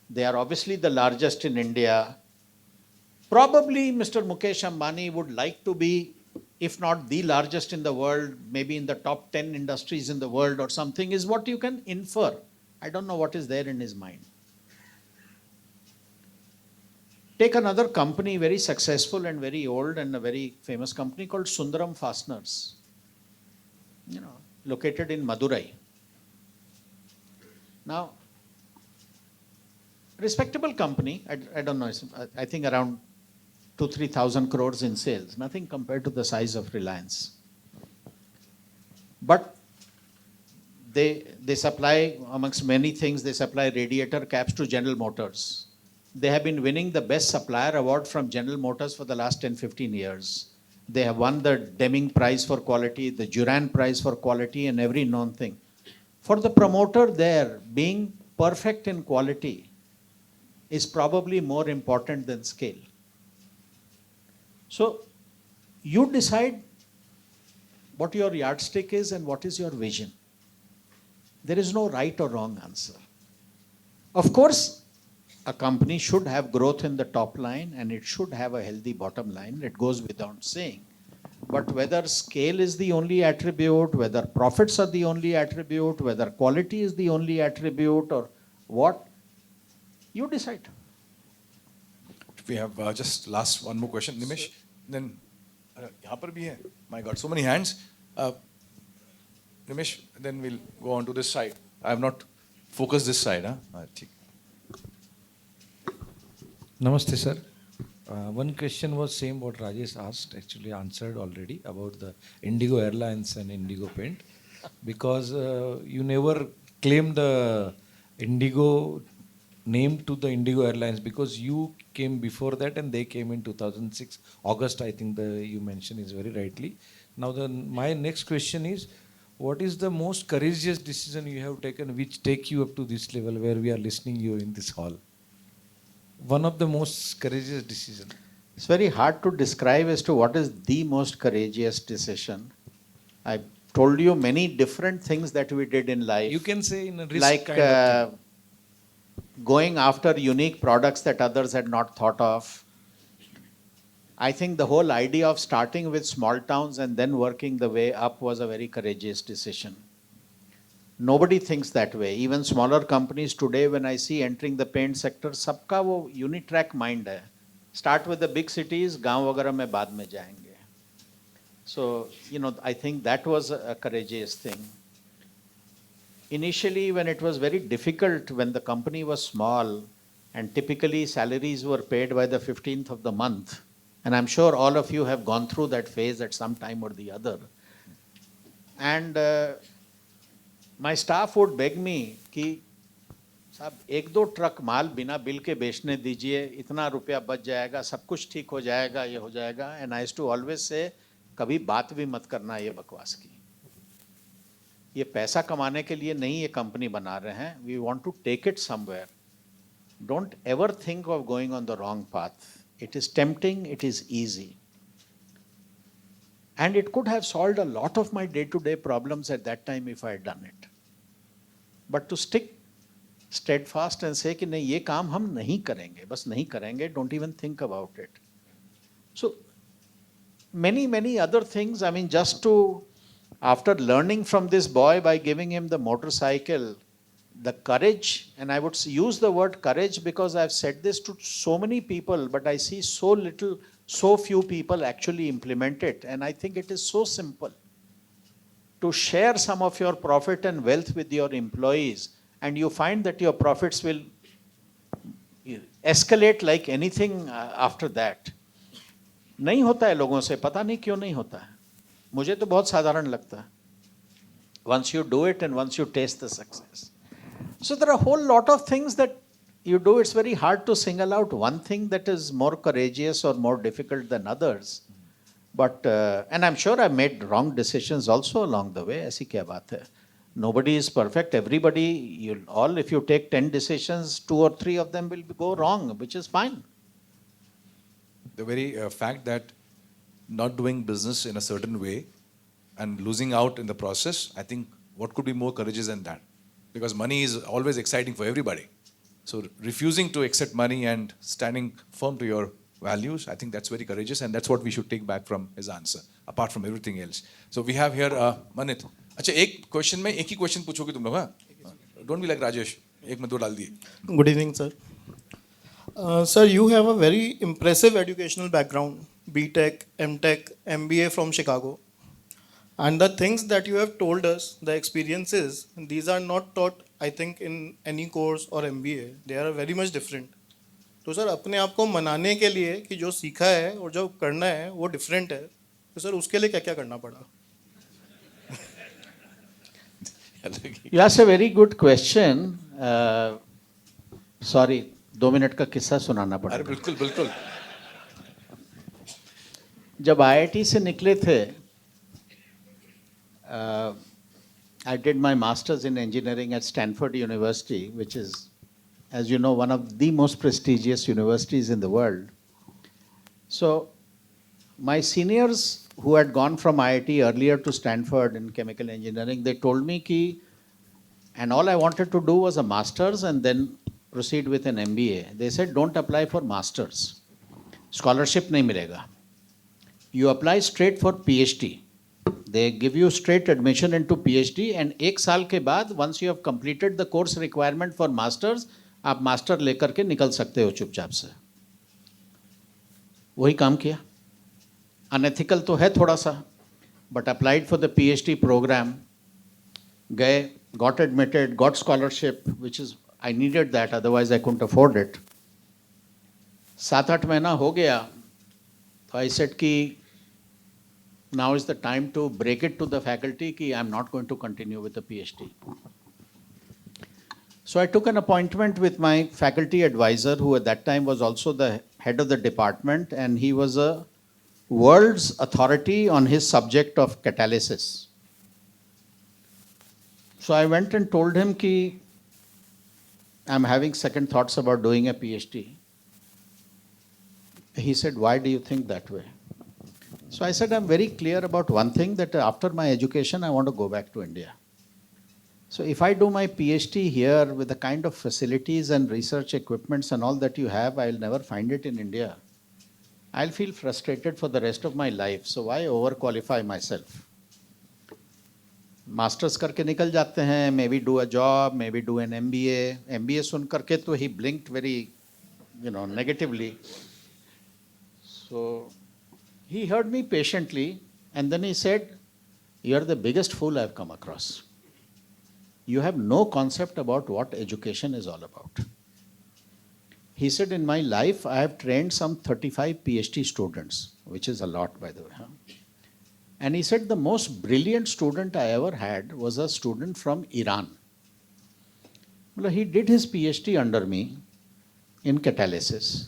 Speaker 1: They are obviously the largest in India. Probably Mr. Mukesh Ambani would like to be, if not the largest in the world, maybe in the top 10 industries in the world or something, is what you can infer. I don't know what is there in his mind. Take another company, very successful and very old and a very famous company called Sundaram Fasteners, located in Madurai. Now, respectable company, I don't know, I think around 2,000-3,000 crores in sales, nothing compared to the size of Reliance. But they supply, amongst many things, they supply radiator caps to General Motors. They have been winning the best supplier award from General Motors for the last 10-15 years. They have won the Deming Prize for quality, the Juran Prize for quality, and every known thing. For the promoter there, being perfect in quality is probably more important than scale. So you decide what your yardstick is and what is your vision. There is no right or wrong answer. Of course, a company should have growth in the top line and it should have a healthy bottom line. It goes without saying. But whether scale is the only attribute, whether profits are the only attribute, whether quality is the only attribute, or what, you decide.
Speaker 2: We have just last one more question, Nimish. Then, यहाँ पर भी है. My God, so many hands. Nimish, then we'll go on to this side. I have not focused this side. ठीक.
Speaker 6: Namaste, sir. One question was same what Rajesh asked, actually answered already about the Indigo Airlines and Indigo Paint, because you never claimed the Indigo name to the Indigo Airlines because you came before that and they came in 2006 August. I think you mentioned is very rightly. Now my next question is, what is the most courageous decision you have taken which take you up to this level where we are listening you in this hall? One of the most courageous decision.
Speaker 1: It's very hard to describe as to what is the most courageous decision. I told you many different things that we did in life.
Speaker 6: You can say in a risk
Speaker 1: like
Speaker 6: kind of thing.
Speaker 1: Going after unique products that others had not thought of. I think the whole idea of starting with small towns and then working the way up was a very courageous decision. Nobody thinks that way. Even smaller companies today, when I see entering the paint sector, सबका वो unitrack mind है. Start with the big cities, गांव वगैरह में बाद में जाएंगे. So, I think that was a courageous thing. Initially, when it was very difficult, when the company was small, And typically salaries were paid by the 15th of the month. And I'm sure all of you have gone through that phase at some time or the other. And my staff would beg me कि साहब एक दो truck माल बिना bill के बेचने दीजिए, इतना रुपया बच जाएगा, सब कुछ ठीक हो जाएगा, ये हो जाएगा. And I used to always say कभी बात भी मत करना ये बकवास की. ये पैसा कमाने के लिए नहीं ये कंपनी बना रहे हैं. We want to take it somewhere. Don't ever think of going on the wrong path. It is tempting, it is easy. And it could have solved a lot of my day-to-day problems at that time if I had done it. But to stick steadfast and say कि नहीं ये काम हम नहीं करेंगे, बस नहीं करेंगे, don't even think about it. So many other things. I mean, just to, after learning from this boy by giving him the motorcycle, the courage, and I would use the word courage because I've said this to so many people, but I see so few people actually implement it. And I think it is so simple to share some of your profit and wealth with your employees, and you find that your profits will escalate like anything after that. नहीं होता है लोगों से, पता नहीं क्यों नहीं होता है. मुझे तो बहुत साधारण लगता है. Once you do it and once you taste the success. So there are a whole lot of things that you do. It's very hard to single out one thing that is more courageous or more difficult than others. But, and I'm sure I've made wrong decisions also along the way. ऐसी क्या बात है? Nobody is perfect. Everybody, if you take 10 decisions, 2 or 3 of them will go wrong, which is fine.
Speaker 2: The very fact that not doing business in a certain way and losing out in the process, I think what could be more courageous than that? Because money is always exciting for everybody. So refusing to accept money and standing firm to your values, I think that's very courageous, and that's what we should take back from his answer, apart from everything else. So we have here Manit. अच्छा एक question में एक ही question पूछोगे तुम लोग, हाँ? Don't be like Rajesh. एक में 2 डाल दिए.
Speaker 7: Good evening, sir. Sir, you have a very impressive educational background, BTech, MTech, MBA from Chicago. And the things that you have told us, the experiences, these are not taught, I think, in any course or MBA. They are very much different. तो sir अपने आप को मनाने के लिए कि जो सीखा है और जो करना है वो डिफरेंट है, तो सर उसके लिए क्या क्या करना पड़ा?
Speaker 1: You asked a very good question. Sorry, 2 minute का किस्सा सुनाना
Speaker 2: अरे
Speaker 1: पड़ेगा.
Speaker 2: बिल्कुल बिल्कुल.
Speaker 1: जब IIT से निकले थे, I did my master's in engineering at Stanford University, which is, as you know, one of the most prestigious universities in the world. So my seniors who had gone from IIT earlier to Stanford in chemical engineering, they told me ki, and all I wanted to do was a master's and then proceed with an MBA. They said, don't apply for master's. Scholarship nahi milega. You apply straight for PhD. They give you straight admission into PhD, and 1 साल के बाद, once you have completed the course requirement for masters, आप master लेकर के निकल सकते हो चुपचाप से. वही काम किया. अनएथिकल तो है थोड़ा सा, but applied for the PhD program, गए, got admitted, got scholarship, which is, I needed that, otherwise I couldn't afford it. 7-8 महीना हो गया, तो I said कि now is the time to break it to the faculty कि I'm not going to continue with the PhD. So I took an appointment with my faculty advisor, who at that time was also the head of the department, and he was a world's authority on his subject of catalysis. So I went and told him कि I'm having second thoughts about doing a PhD. He said, why do you think that way? So I said, I'm very clear about one thing, that after my education, I want to go back to India. So if I do my PhD here with the kind of facilities and research equipments and all that you have, I'll never find it in India. I'll feel frustrated for the rest of my life. So why overqualify myself? Masters करके निकल जाते हैं, maybe do a job, maybe do an MBA. MBA सुन करके तो he blinked very, negatively. So he heard me patiently, and then he said, you're the biggest fool I've come across. You have no concept about what education is all about. he said, in my life, I have trained some 35 PhD students, which is a lot, by the way. Huh? And he said, the most brilliant student I ever had was a student from Iran. Well, he did his PhD under me in catalysis.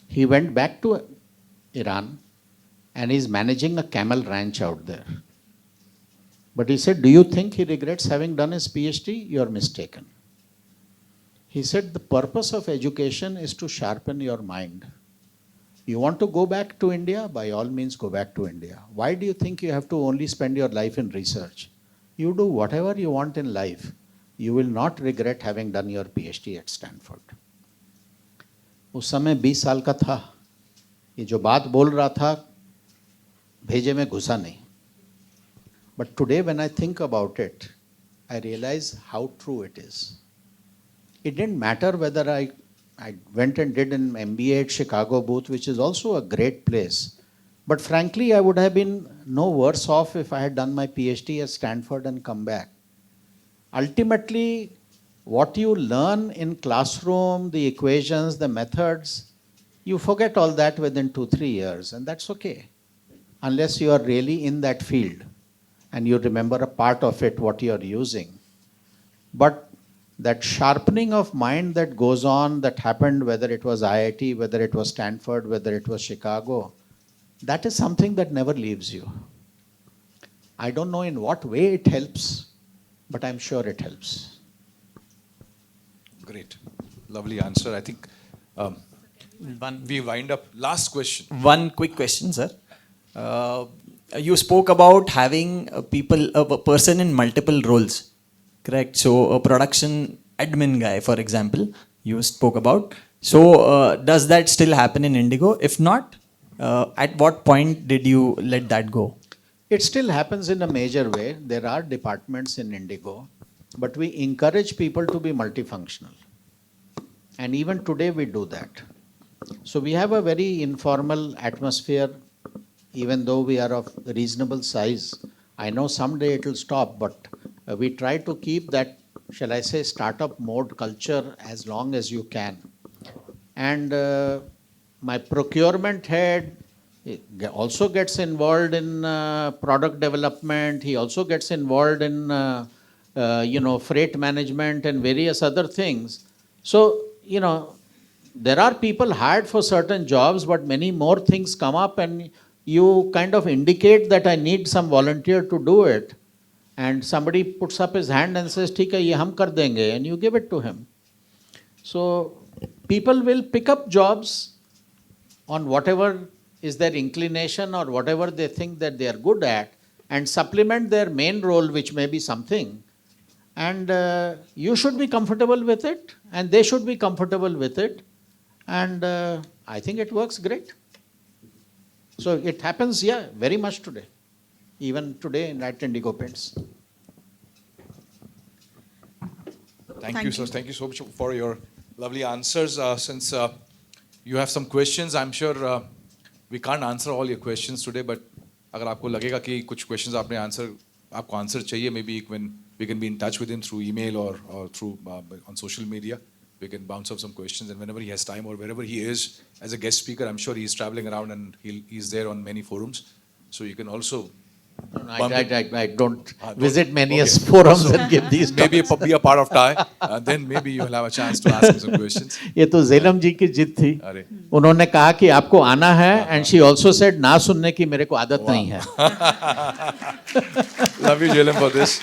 Speaker 1: He went back to Iran and is managing a camel ranch out there. But he said, do you think he regrets having done his PhD? You are mistaken. He said, the purpose of education is to sharpen your mind. You want to go back to India? By all means, go back to India. Why do you think you have to only spend your life in research? You do whatever you want in life. You will not regret having done your PhD at Stanford. उस समय 20 साल का था. ये जो बात बोल रहा था, भेजे में घुसा नहीं. But today when I think about it, I realize how true it is. It didn't matter whether I went and did an MBA at Chicago Booth, which is also a great place. But frankly, I would have been no worse off if I had done my PhD at Stanford and come back. Ultimately, what you learn in classroom, the equations, the methods, you forget all that within 2-3 years, and that's okay. Unless you are really in that field and you remember a part of it, what you are using. But that sharpening of mind that goes on, that happened, whether it was IIT, whether it was Stanford, whether it was Chicago, that is something that never leaves you. I don't know in what way it helps, but I'm sure it helps.
Speaker 2: Great. Lovely answer. I think we wind up. Last question.
Speaker 8: One quick question, sir. You spoke about having a person in multiple roles, correct? So a production admin guy, for example, you spoke about. So does that still happen in Indigo? If not, at what point did you let that go?
Speaker 1: It still happens in a major way. There are departments in Indigo, but we encourage people to be multifunctional. And even today we do that. So we have a very informal atmosphere, even though we are of reasonable size. I know someday it will stop, but we try to keep that, shall I say, startup mode culture as long as you can. And my procurement head also gets involved in product development. He also gets involved in freight management and various other things. So, there are people hired for certain jobs, but many more things come up and you kind of indicate that I need some volunteer to do it. And somebody puts up his hand and says, "ठीक है, ये हम कर देंगे," and you give it to him. So people will pick up jobs on whatever is their inclination or whatever they think that they are good at and supplement their main role, which may be something. And you should be comfortable with it and they should be comfortable with it. And I think it works great. So it happens, very much today. Even today at Indigo Paints.
Speaker 2: Thank you, sir. Thank you so much for your lovely answers. Since you have some questions, I'm sure we can't answer all your questions today, but अगर आपको लगेगा कि कुछ questions आपको answer चाहिए, maybe when we can be in touch with him through email or through on social media. We can bounce off some questions, and whenever he has time or wherever he is as a guest speaker, I'm sure he's traveling around and he's there on many forums. So you can also.
Speaker 1: I don't visit many forums and give these talks.
Speaker 2: Maybe be a part of TIE, then maybe you will have a chance to ask him some questions.
Speaker 1: ये तो जेलम जी की जिद थी. उन्होंने कहा कि आपको आना है, and she also said ना सुनने की मेरे को आदत नहीं है.
Speaker 2: Love you, Jailam, for this.